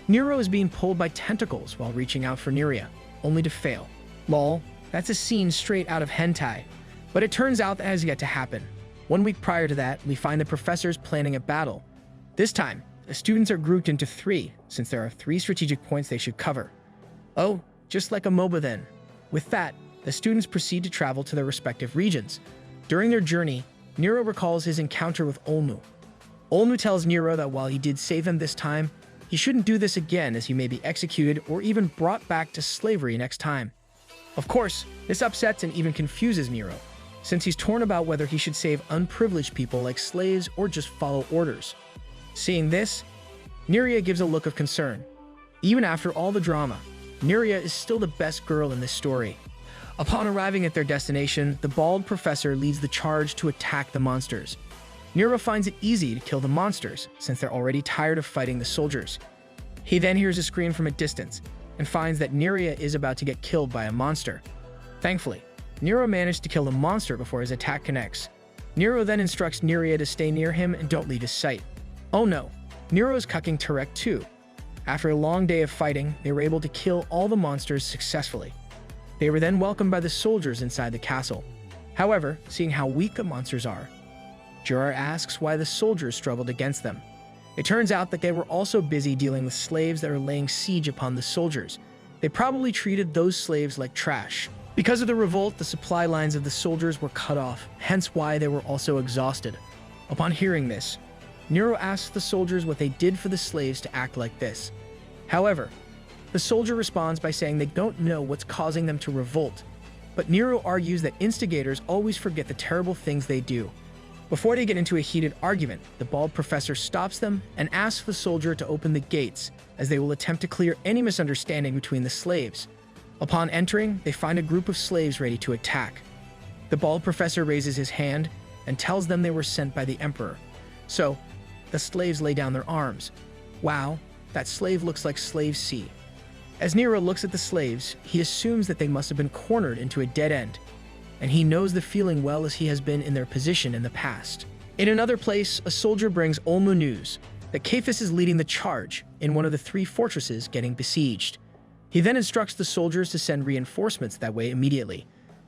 Nero is being pulled by tentacles while reaching out for Nerea, only to fail. Lol, that's a scene straight out of hentai. But it turns out that has yet to happen. 1 week prior to that, we find the professors planning a battle. This time, the students are grouped into 3, since there are 3 strategic points they should cover. Oh, just like a MOBA then. With that, the students proceed to travel to their respective regions. During their journey, Nero recalls his encounter with Olmu. Olmu tells Nero that while he did save him this time, he shouldn't do this again as he may be executed or even brought back to slavery next time. Of course, this upsets and even confuses Nero, since he's torn about whether he should save unprivileged people like slaves or just follow orders. Seeing this, Nerea gives a look of concern. Even after all the drama, Nerea is still the best girl in this story. Upon arriving at their destination, the bald professor leads the charge to attack the monsters. Nero finds it easy to kill the monsters, since they're already tired of fighting the soldiers. He then hears a scream from a distance, and finds that Nerea is about to get killed by a monster. Thankfully, Nero managed to kill the monster before his attack connects. Nero then instructs Nerea to stay near him and don't leave his sight. Oh no, Nero is cucking Tarek too. After a long day of fighting, they were able to kill all the monsters successfully. They were then welcomed by the soldiers inside the castle. However, seeing how weak the monsters are, Juror asks why the soldiers struggled against them. It turns out that they were also busy dealing with slaves that are laying siege upon the soldiers. They probably treated those slaves like trash. Because of the revolt, the supply lines of the soldiers were cut off, hence why they were also exhausted. Upon hearing this, Nero asks the soldiers what they did for the slaves to act like this. However, the soldier responds by saying they don't know what's causing them to revolt. But Nero argues that instigators always forget the terrible things they do. Before they get into a heated argument, the bald professor stops them and asks the soldier to open the gates, as they will attempt to clear any misunderstanding between the slaves. Upon entering, they find a group of slaves ready to attack. The bald professor raises his hand and tells them they were sent by the emperor. So, the slaves lay down their arms. Wow, that slave looks like Slave C. As Nero looks at the slaves, he assumes that they must have been cornered into a dead end, and he knows the feeling well as he has been in their position in the past. In another place, a soldier brings Olmu news that Cephas is leading the charge in one of the 3 fortresses getting besieged. He then instructs the soldiers to send reinforcements that way immediately.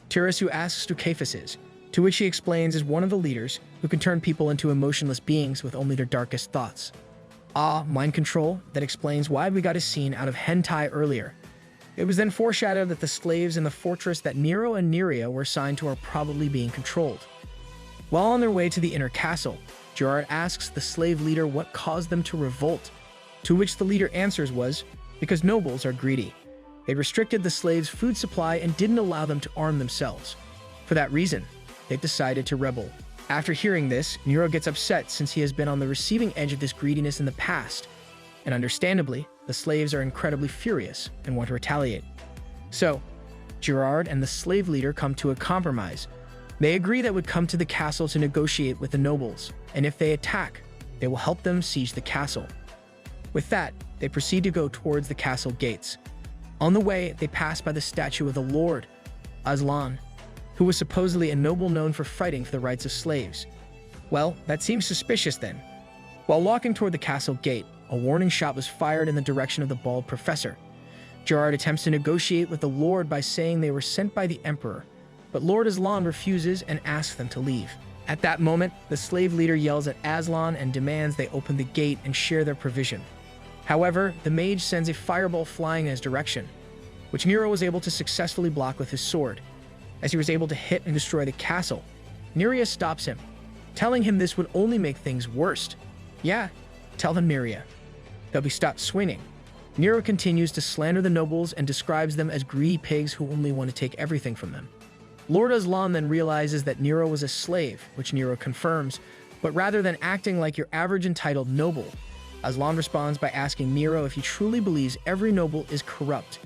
Tirasu asks who Cephas is, to which he explains is one of the leaders who can turn people into emotionless beings with only their darkest thoughts. Mind control that explains why we got a scene out of hentai earlier. It was then foreshadowed that the slaves in the fortress that Nero and Neria were assigned to are probably being controlled. While on their way to the inner castle, Gerard asks the slave leader what caused them to revolt, to which the leader answers was, because nobles are greedy. They restricted the slaves' food supply and didn't allow them to arm themselves. For that reason, they've decided to rebel. After hearing this, Nero gets upset since he has been on the receiving edge of this greediness in the past, and understandably, the slaves are incredibly furious and want to retaliate. So, Gerard and the slave leader come to a compromise. They agree that would come to the castle to negotiate with the nobles, and if they attack, they will help them siege the castle. With that, they proceed to go towards the castle gates. On the way, they pass by the statue of the Lord, Aslan, who was supposedly a noble known for fighting for the rights of slaves. Well, that seems suspicious then. While walking toward the castle gate, a warning shot was fired in the direction of the bald professor. Gerard attempts to negotiate with the Lord by saying they were sent by the Emperor, but Lord Aslan refuses and asks them to leave. At that moment, the slave leader yells at Aslan and demands they open the gate and share their provision. However, the mage sends a fireball flying in his direction, which Nero was able to successfully block with his sword. As he was able to hit and destroy the castle, Neria stops him, telling him this would only make things worse. Yeah, tell them Neria. They'll be stopped swinging. Nero continues to slander the nobles and describes them as greedy pigs who only want to take everything from them. Lord Aslan then realizes that Nero was a slave, which Nero confirms, but rather than acting like your average entitled noble, Aslan responds by asking Nero if he truly believes every noble is corrupt,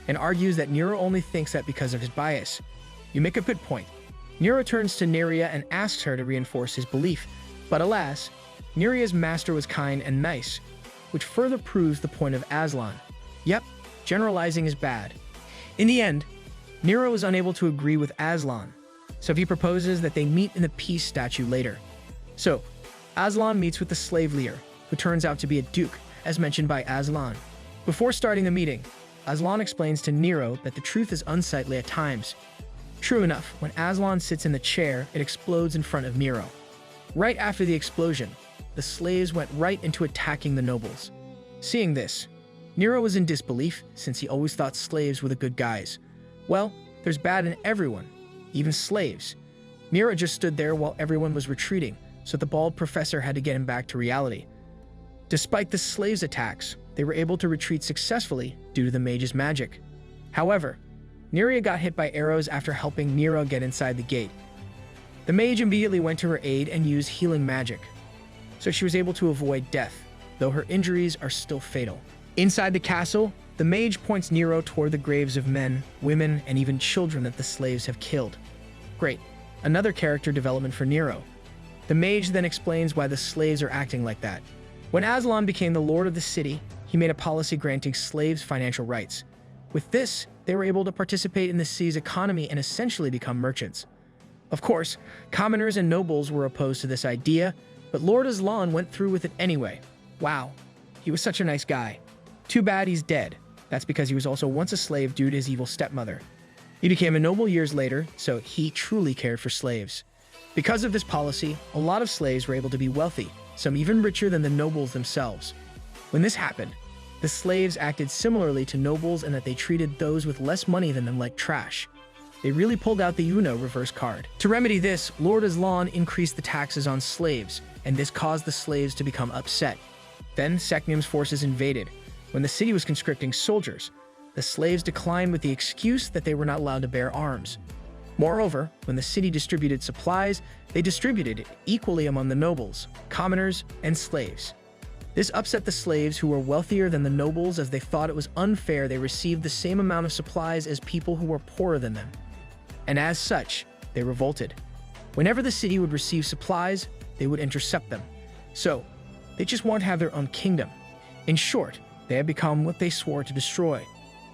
and argues that Nero only thinks that because of his bias. You make a good point. Nero turns to Neria and asks her to reinforce his belief, but alas, Neria's master was kind and nice, which further proves the point of Aslan. Yep, generalizing is bad. In the end, Nero is unable to agree with Aslan, so he proposes that they meet in the peace statue later. So, Aslan meets with the slave leader, who turns out to be a duke, as mentioned by Aslan. Before starting the meeting, Aslan explains to Nero that the truth is unsightly at times. True enough, when Aslan sits in the chair, it explodes in front of Nero. Right after the explosion, the slaves went right into attacking the nobles. Seeing this, Nero was in disbelief since he always thought slaves were the good guys. Well, there's bad in everyone, even slaves. Nero just stood there while everyone was retreating, so the bald professor had to get him back to reality. Despite the slaves' attacks, they were able to retreat successfully due to the mage's magic. However, Neria got hit by arrows after helping Nero get inside the gate. The mage immediately went to her aid and used healing magic, so she was able to avoid death, though her injuries are still fatal. Inside the castle, the mage points Nero toward the graves of men, women, and even children that the slaves have killed. Great, another character development for Nero. The mage then explains why the slaves are acting like that. When Aslan became the lord of the city, he made a policy granting slaves financial rights. With this, they were able to participate in the city's economy and essentially become merchants. Of course, commoners and nobles were opposed to this idea, but Lord Aslan went through with it anyway. Wow, he was such a nice guy. Too bad he's dead. That's because he was also once a slave due to his evil stepmother. He became a noble years later, so he truly cared for slaves. Because of this policy, a lot of slaves were able to be wealthy, some even richer than the nobles themselves. When this happened, the slaves acted similarly to nobles in that they treated those with less money than them like trash. They really pulled out the Uno reverse card. To remedy this, Lord Aslan increased the taxes on slaves, and this caused the slaves to become upset. Then Seknium's forces invaded. When the city was conscripting soldiers, the slaves declined with the excuse that they were not allowed to bear arms. Moreover, when the city distributed supplies, they distributed it equally among the nobles, commoners, and slaves. This upset the slaves who were wealthier than the nobles as they thought it was unfair they received the same amount of supplies as people who were poorer than them. And as such, they revolted. Whenever the city would receive supplies, they would intercept them. So, they just want to have their own kingdom. In short, they had become what they swore to destroy.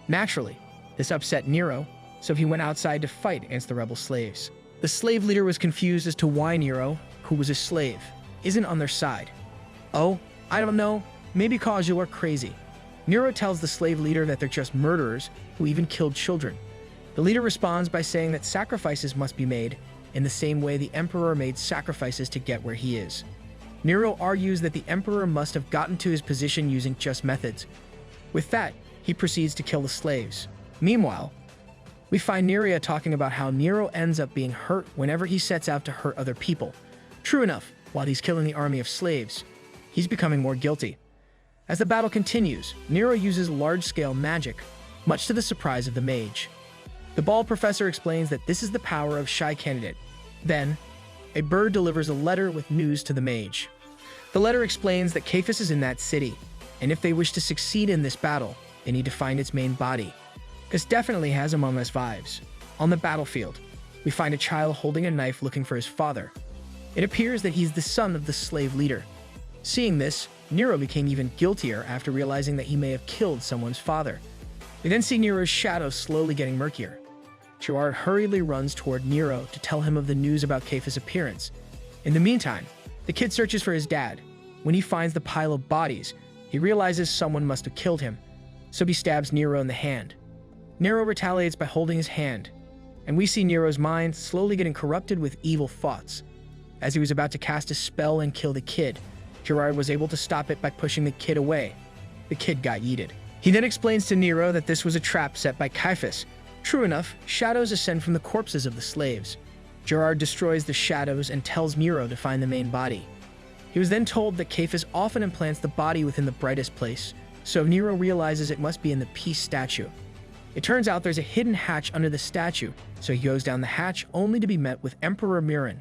Naturally, this upset Nero, so he went outside to fight against the rebel slaves. The slave leader was confused as to why Nero, who was a slave, isn't on their side. Oh, I don't know, maybe cause you are crazy. Nero tells the slave leader that they're just murderers who even killed children. The leader responds by saying that sacrifices must be made, in the same way the Emperor made sacrifices to get where he is. Nero argues that the Emperor must have gotten to his position using just methods. With that, he proceeds to kill the slaves. Meanwhile, we find Nerea talking about how Nero ends up being hurt whenever he sets out to hurt other people. True enough, while he's killing the army of slaves, he's becoming more guilty. As the battle continues, Nero uses large-scale magic, much to the surprise of the mage. The bald professor explains that this is the power of Shy Candidate. Then, a bird delivers a letter with news to the mage. The letter explains that Caiaphas is in that city, and if they wish to succeed in this battle, they need to find its main body. This definitely has Among Us vibes. On the battlefield, we find a child holding a knife looking for his father. It appears that he's the son of the slave leader. Seeing this, Nero became even guiltier after realizing that he may have killed someone's father. We then see Nero's shadow slowly getting murkier. Gerard hurriedly runs toward Nero to tell him of the news about Caiaphas' appearance. In the meantime, the kid searches for his dad. When he finds the pile of bodies, he realizes someone must have killed him, so he stabs Nero in the hand. Nero retaliates by holding his hand, and we see Nero's mind slowly getting corrupted with evil thoughts. As he was about to cast a spell and kill the kid, Gerard was able to stop it by pushing the kid away. The kid got yeeted. He then explains to Nero that this was a trap set by Caiaphas. True enough, shadows ascend from the corpses of the slaves. Gerard destroys the shadows and tells Nero to find the main body. He was then told that Caiaphas often implants the body within the brightest place, so Nero realizes it must be in the peace statue. It turns out there's a hidden hatch under the statue, so he goes down the hatch only to be met with Emperor Murin,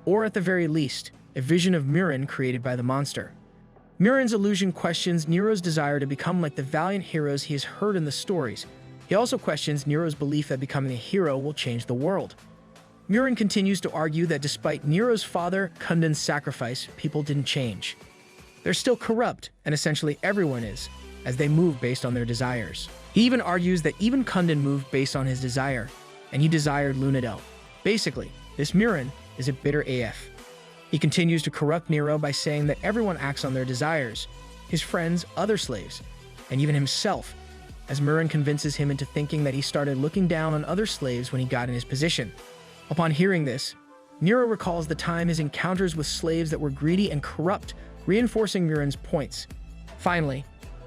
or at the very least, a vision of Murin created by the monster. Murin's illusion questions Nero's desire to become like the valiant heroes he has heard in the stories. He also questions Nero's belief that becoming a hero will change the world. Murin continues to argue that despite Nero's father, Kundun's sacrifice, people didn't change. They're still corrupt, and essentially everyone is, as they move based on their desires. He even argues that even Kundun moved based on his desire, and he desired Lunadel. Basically, this Murin is a bitter AF. He continues to corrupt Nero by saying that everyone acts on their desires, his friends, other slaves, and even himself, as Murin convinces him into thinking that he started looking down on other slaves when he got in his position. Upon hearing this, Nero recalls the time his encounters with slaves that were greedy and corrupt, reinforcing Murin's points. Finally,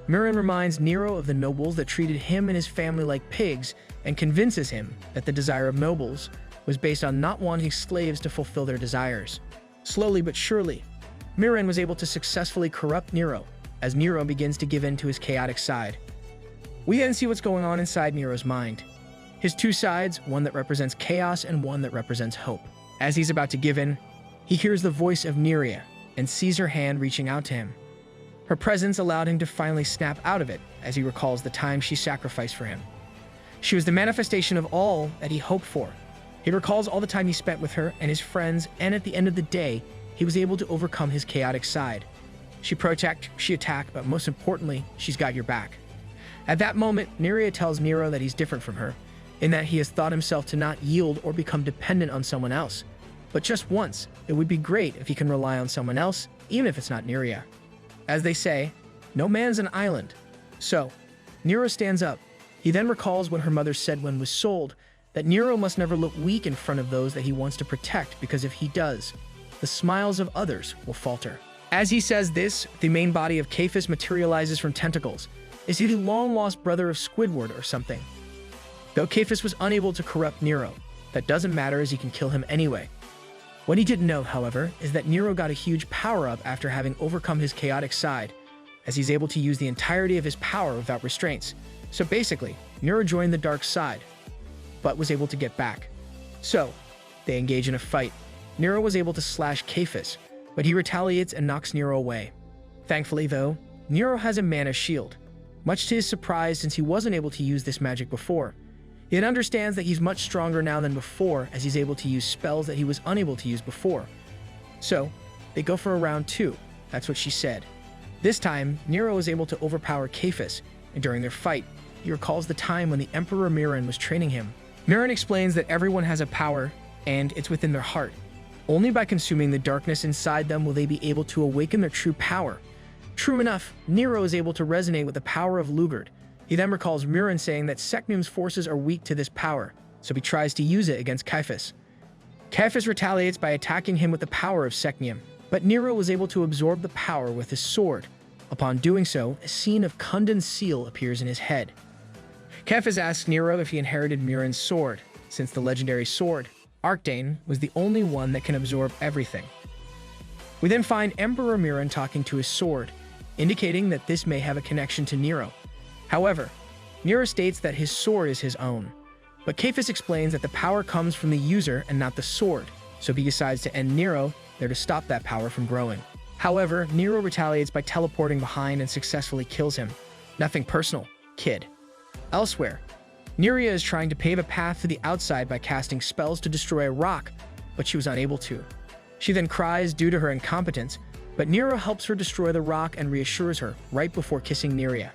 Murin reminds Nero of the nobles that treated him and his family like pigs and convinces him that the desire of nobles was based on not wanting slaves to fulfill their desires. Slowly but surely, Murin was able to successfully corrupt Nero as Nero begins to give in to his chaotic side. We then see what's going on inside Nero's mind. His two sides, one that represents chaos and one that represents hope. As he's about to give in, he hears the voice of Nerea and sees her hand reaching out to him. Her presence allowed him to finally snap out of it as he recalls the time she sacrificed for him. She was the manifestation of all that he hoped for. He recalls all the time he spent with her and his friends, and at the end of the day, he was able to overcome his chaotic side. She protects, she attacked, but most importantly, she's got your back. At that moment, Nerea tells Nero that he's different from her, in that he has thought himself to not yield or become dependent on someone else. But just once, it would be great if he can rely on someone else, even if it's not Nerea. As they say, no man's an island. So, Nero stands up. He then recalls what her mother said when was sold, that Nero must never look weak in front of those that he wants to protect, because if he does, the smiles of others will falter. As he says this, the main body of Caiaphas materializes from tentacles. Is he the long-lost brother of Squidward or something? Though Caiaphas was unable to corrupt Nero, that doesn't matter as he can kill him anyway. What he didn't know, however, is that Nero got a huge power-up after having overcome his chaotic side, as he's able to use the entirety of his power without restraints. So basically, Nero joined the dark side, but was able to get back. So, they engage in a fight. Nero was able to slash Caiaphas, but he retaliates and knocks Nero away. Thankfully, though, Nero has a mana shield, much to his surprise since he wasn't able to use this magic before. He understands that he's much stronger now than before, as he's able to use spells that he was unable to use before. So, they go for a round 2, that's what she said. This time, Nero was able to overpower Caiaphas, and during their fight, he recalls the time when the Emperor Murin was training him. Murin explains that everyone has a power, and it's within their heart. Only by consuming the darkness inside them will they be able to awaken their true power. True enough, Nero is able to resonate with the power of Lugard. He then recalls Murin saying that Seknum's forces are weak to this power, so he tries to use it against Caiaphas. Caiaphas retaliates by attacking him with the power of Secnium, but Nero was able to absorb the power with his sword. Upon doing so, a scene of Kundan's seal appears in his head. Caiaphas asks Nero if he inherited Murin's sword, since the legendary sword, Arcdane, was the only one that can absorb everything. We then find Emperor Murin talking to his sword, indicating that this may have a connection to Nero. However, Nero states that his sword is his own, but Caiaphas explains that the power comes from the user and not the sword, so he decides to end Nero there to stop that power from growing. However, Nero retaliates by teleporting behind and successfully kills him. Nothing personal, kid. Elsewhere, Nerea is trying to pave a path to the outside by casting spells to destroy a rock, but she was unable to. She then cries due to her incompetence, but Nero helps her destroy the rock and reassures her right before kissing Nerea.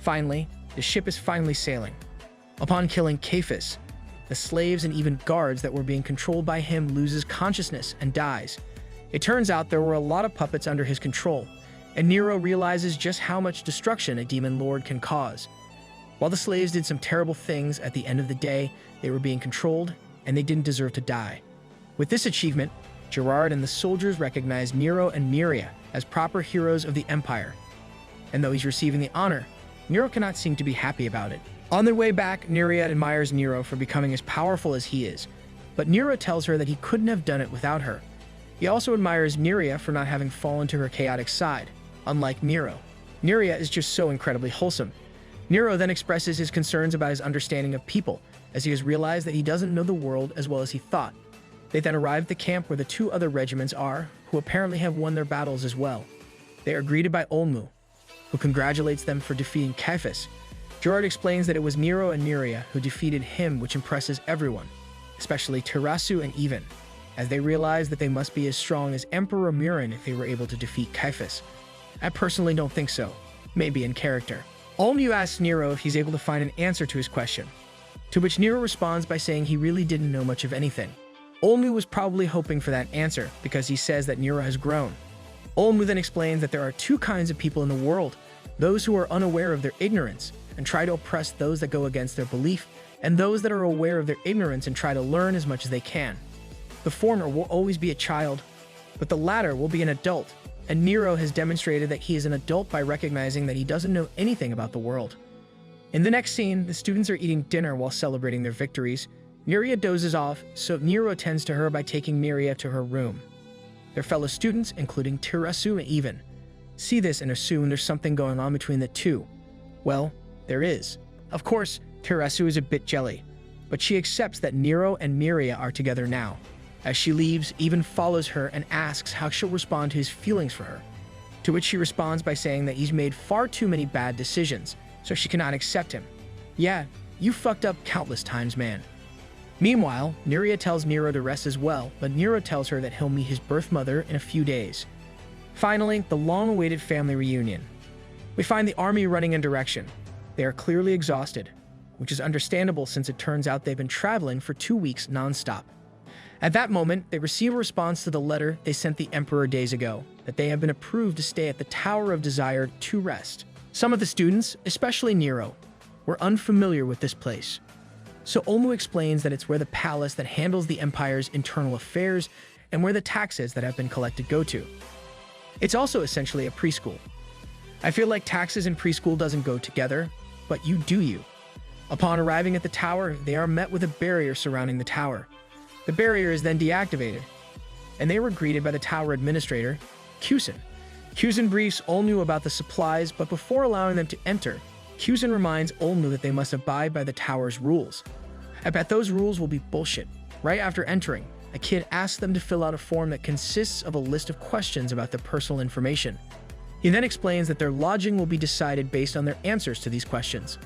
Finally, the ship is finally sailing. Upon killing Caiaphas, the slaves and even guards that were being controlled by him loses consciousness and dies. It turns out there were a lot of puppets under his control, and Nero realizes just how much destruction a demon lord can cause. While the slaves did some terrible things, at the end of the day, they were being controlled, and they didn't deserve to die. With this achievement, Gerard and the soldiers recognize Nero and Nerea as proper heroes of the Empire. And though he's receiving the honor, Nero cannot seem to be happy about it. On their way back, Nerea admires Nero for becoming as powerful as he is, but Nero tells her that he couldn't have done it without her. He also admires Nerea for not having fallen to her chaotic side, unlike Nero. Nerea is just so incredibly wholesome. Nero then expresses his concerns about his understanding of people, as he has realized that he doesn't know the world as well as he thought. They then arrive at the camp where the two other regiments are, who apparently have won their battles as well. They are greeted by Olmu, who congratulates them for defeating Caiaphas. Gerard explains that it was Nero and Nerea who defeated him, which impresses everyone, especially Terasu and Even, as they realize that they must be as strong as Emperor Murin if they were able to defeat Caiaphas. I personally don't think so, maybe in character. Olmu asks Nero if he's able to find an answer to his question, to which Nero responds by saying he really didn't know much of anything. Olmu was probably hoping for that answer because he says that Nero has grown. Olmu then explains that there are two kinds of people in the world, those who are unaware of their ignorance and try to oppress those that go against their belief, and those that are aware of their ignorance and try to learn as much as they can. The former will always be a child, but the latter will be an adult, and Nero has demonstrated that he is an adult by recognizing that he doesn't know anything about the world. In the next scene, the students are eating dinner while celebrating their victories. Nerea dozes off, so Nero attends to her by taking Nerea to her room. Their fellow students, including Terasu and Even, see this and assume there's something going on between the two. Well, there is. Of course, Terasu is a bit jelly, but she accepts that Nero and Nerea are together now. As she leaves, Even follows her and asks how she'll respond to his feelings for her, to which she responds by saying that he's made far too many bad decisions, so she cannot accept him. Yeah, you fucked up countless times, man. Meanwhile, Nerea tells Nero to rest as well, but Nero tells her that he'll meet his birth mother in a few days. Finally, the long-awaited family reunion. We find the army running in direction. They are clearly exhausted, which is understandable since it turns out they've been traveling for 2 weeks non-stop. At that moment, they receive a response to the letter they sent the Emperor days ago, that they have been approved to stay at the Tower of Desire to rest. Some of the students, especially Nero, were unfamiliar with this place. So Olmu explains that it's where the palace that handles the Empire's internal affairs and where the taxes that have been collected go to. It's also essentially a preschool. I feel like taxes and preschool doesn't go together, but you do you. Upon arriving at the tower, they are met with a barrier surrounding the tower. The barrier is then deactivated, and they were greeted by the tower administrator, Kusin. Kusin briefs Olmu about the supplies, but before allowing them to enter, Kusin reminds Olmu that they must abide by the tower's rules. I bet those rules will be bullshit. Right after entering, a kid asks them to fill out a form that consists of a list of questions about their personal information. He then explains that their lodging will be decided based on their answers to these questions.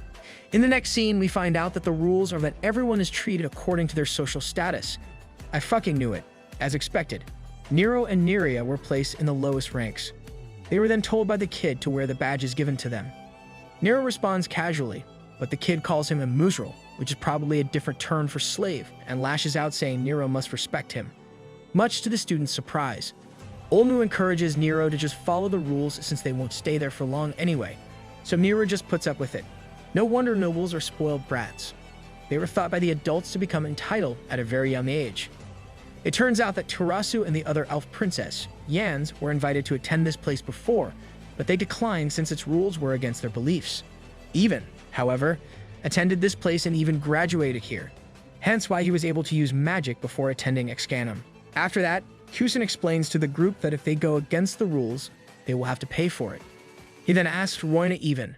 In the next scene, we find out that the rules are that everyone is treated according to their social status. I fucking knew it. As expected, Nero and Nerea were placed in the lowest ranks. They were then told by the kid to wear the badges given to them. Nero responds casually, but the kid calls him a muzral, which is probably a different term for slave, and lashes out saying Nero must respect him. Much to the students' surprise, Olmu encourages Nero to just follow the rules since they won't stay there for long anyway, so Nero just puts up with it. No wonder nobles are spoiled brats. They were thought by the adults to become entitled at a very young age. It turns out that Terasu and the other elf princess, Yans, were invited to attend this place before, but they declined since its rules were against their beliefs. Even, however, attended this place and even graduated here, hence why he was able to use magic before attending Excanum. After that, Kusin explains to the group that if they go against the rules, they will have to pay for it. He then asks Roina even,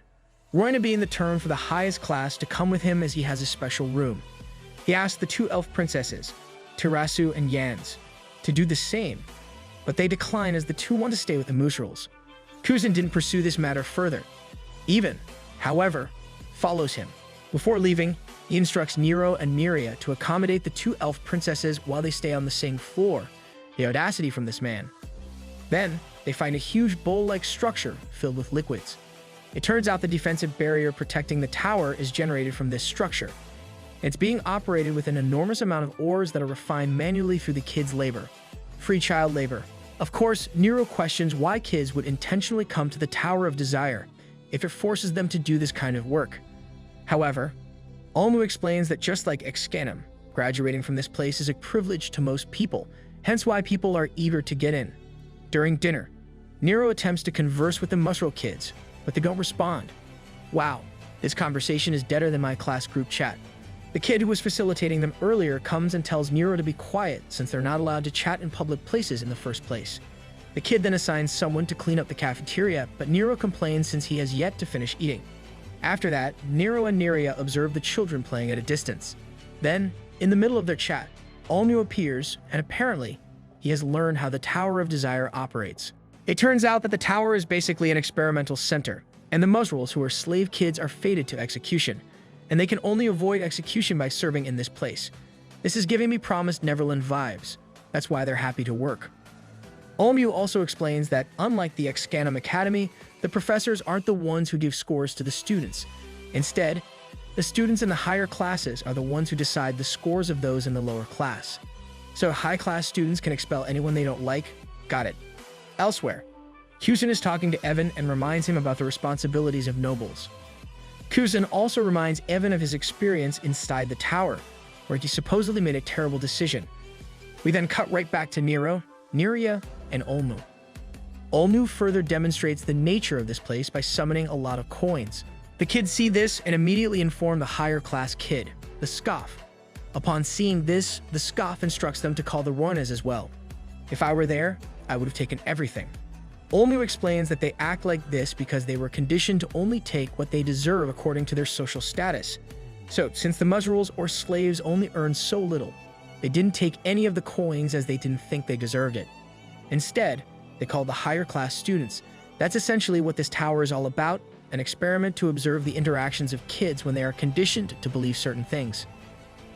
Roina being the term for the highest class, to come with him as he has a special room. He asks the two elf princesses, Terasu and Yans, to do the same, but they decline as the two want to stay with the Mushrals. Kusin didn't pursue this matter further. Even, however, follows him. Before leaving, he instructs Nero and Neria to accommodate the two elf princesses while they stay on the same floor. The audacity from this man. Then, they find a huge bowl-like structure filled with liquids. It turns out the defensive barrier protecting the tower is generated from this structure. It's being operated with an enormous amount of ores that are refined manually through the kids' labor. Free child labor. Of course, Nero questions why kids would intentionally come to the Tower of Desire if it forces them to do this kind of work. However, Olmu explains that just like Excanum, graduating from this place is a privilege to most people, hence why people are eager to get in. During dinner, Nero attempts to converse with the Musral kids, but they don't respond. Wow, this conversation is deader than my class group chat. The kid who was facilitating them earlier comes and tells Nero to be quiet since they're not allowed to chat in public places in the first place. The kid then assigns someone to clean up the cafeteria, but Nero complains since he has yet to finish eating. After that, Nero and Neria observe the children playing at a distance. Then, in the middle of their chat, Olmu appears, and apparently, he has learned how the Tower of Desire operates. It turns out that the tower is basically an experimental center, and the Musrals, who are slave kids, are fated to execution, and they can only avoid execution by serving in this place. This is giving me Promised Neverland vibes. That's why they're happy to work. Olmu also explains that, unlike the Excanum Academy, the professors aren't the ones who give scores to the students. Instead, the students in the higher classes are the ones who decide the scores of those in the lower class. So high-class students can expel anyone they don't like? Got it. Elsewhere, Kusin is talking to Evan and reminds him about the responsibilities of nobles. Kusin also reminds Evan of his experience inside the tower, where he supposedly made a terrible decision. We then cut right back to Nero, Neria, and Olmu. Olmu further demonstrates the nature of this place by summoning a lot of coins. The kids see this and immediately inform the higher class kid, the Scoff. Upon seeing this, the Scoff instructs them to call the Roinas as well. If I were there, I would have taken everything. Olmu explains that they act like this because they were conditioned to only take what they deserve according to their social status. So, since the Musrals or slaves only earn so little, they didn't take any of the coins as they didn't think they deserved it. Instead, they called the higher class students. That's essentially what this tower is all about, an experiment to observe the interactions of kids when they are conditioned to believe certain things.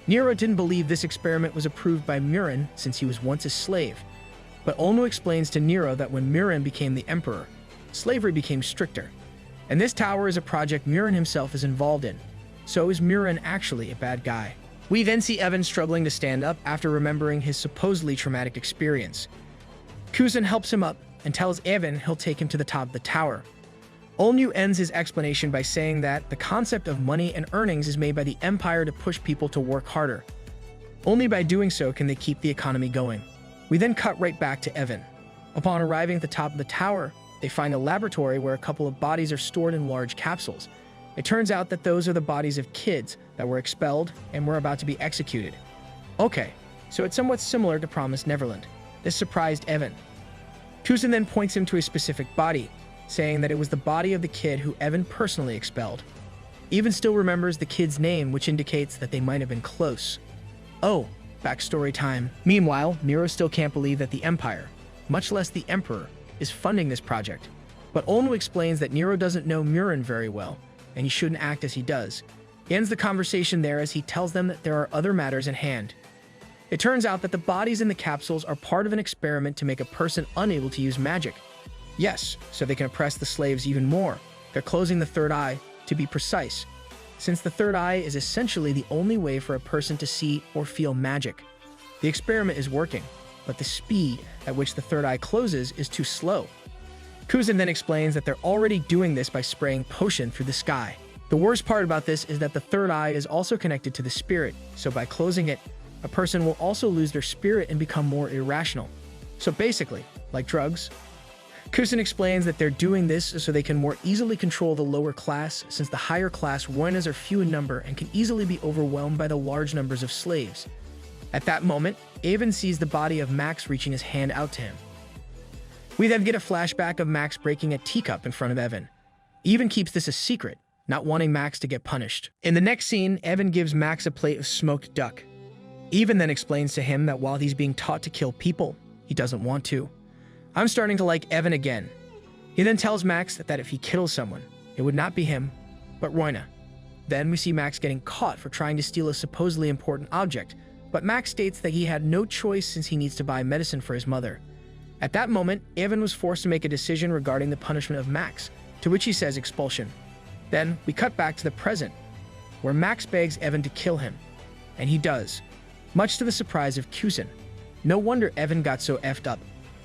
Nero didn't believe this experiment was approved by Murin since he was once a slave. But Olmu explains to Nero that when Murin became the emperor, slavery became stricter. And this tower is a project Murin himself is involved in. So is Murin actually a bad guy? We then see Evan struggling to stand up after remembering his supposedly traumatic experience. Kusin helps him up and tells Evan he'll take him to the top of the tower. Olmu ends his explanation by saying that the concept of money and earnings is made by the Empire to push people to work harder. Only by doing so can they keep the economy going. We then cut right back to Evan. Upon arriving at the top of the tower, they find a laboratory where a couple of bodies are stored in large capsules. It turns out that those are the bodies of kids that were expelled and were about to be executed. Okay, so it's somewhat similar to Promised Neverland. This surprised Evan. Kusin then points him to a specific body, saying that it was the body of the kid who Evan personally expelled. Evan still remembers the kid's name, which indicates that they might have been close. Oh, backstory time. Meanwhile, Nero still can't believe that the Empire, much less the Emperor, is funding this project. But Olmu explains that Nero doesn't know Murin very well, and he shouldn't act as he does. He ends the conversation there as he tells them that there are other matters at hand. It turns out that the bodies in the capsules are part of an experiment to make a person unable to use magic. Yes, so they can oppress the slaves even more. They're closing the third eye, to be precise, since the third eye is essentially the only way for a person to see or feel magic. The experiment is working, but the speed at which the third eye closes is too slow. Kusin then explains that they're already doing this by spraying potion through the sky. The worst part about this is that the third eye is also connected to the spirit, so by closing it, A person will also lose their spirit and become more irrational. So basically, like drugs. Kusin explains that they're doing this so they can more easily control the lower class, since the higher class Roinas are few in number and can easily be overwhelmed by the large numbers of slaves. At that moment, Evan sees the body of Max reaching his hand out to him. We then get a flashback of Max breaking a teacup in front of Evan. Evan keeps this a secret, not wanting Max to get punished. In the next scene, Evan gives Max a plate of smoked duck. Evan then explains to him that while he's being taught to kill people, he doesn't want to. I'm starting to like Evan again. He then tells Max that if he kills someone, it would not be him, but Roina. Then we see Max getting caught for trying to steal a supposedly important object, but Max states that he had no choice since he needs to buy medicine for his mother. At that moment, Evan was forced to make a decision regarding the punishment of Max, to which he says expulsion. Then we cut back to the present, where Max begs Evan to kill him, and he does, much to the surprise of Kusin. No wonder Evan got so effed up.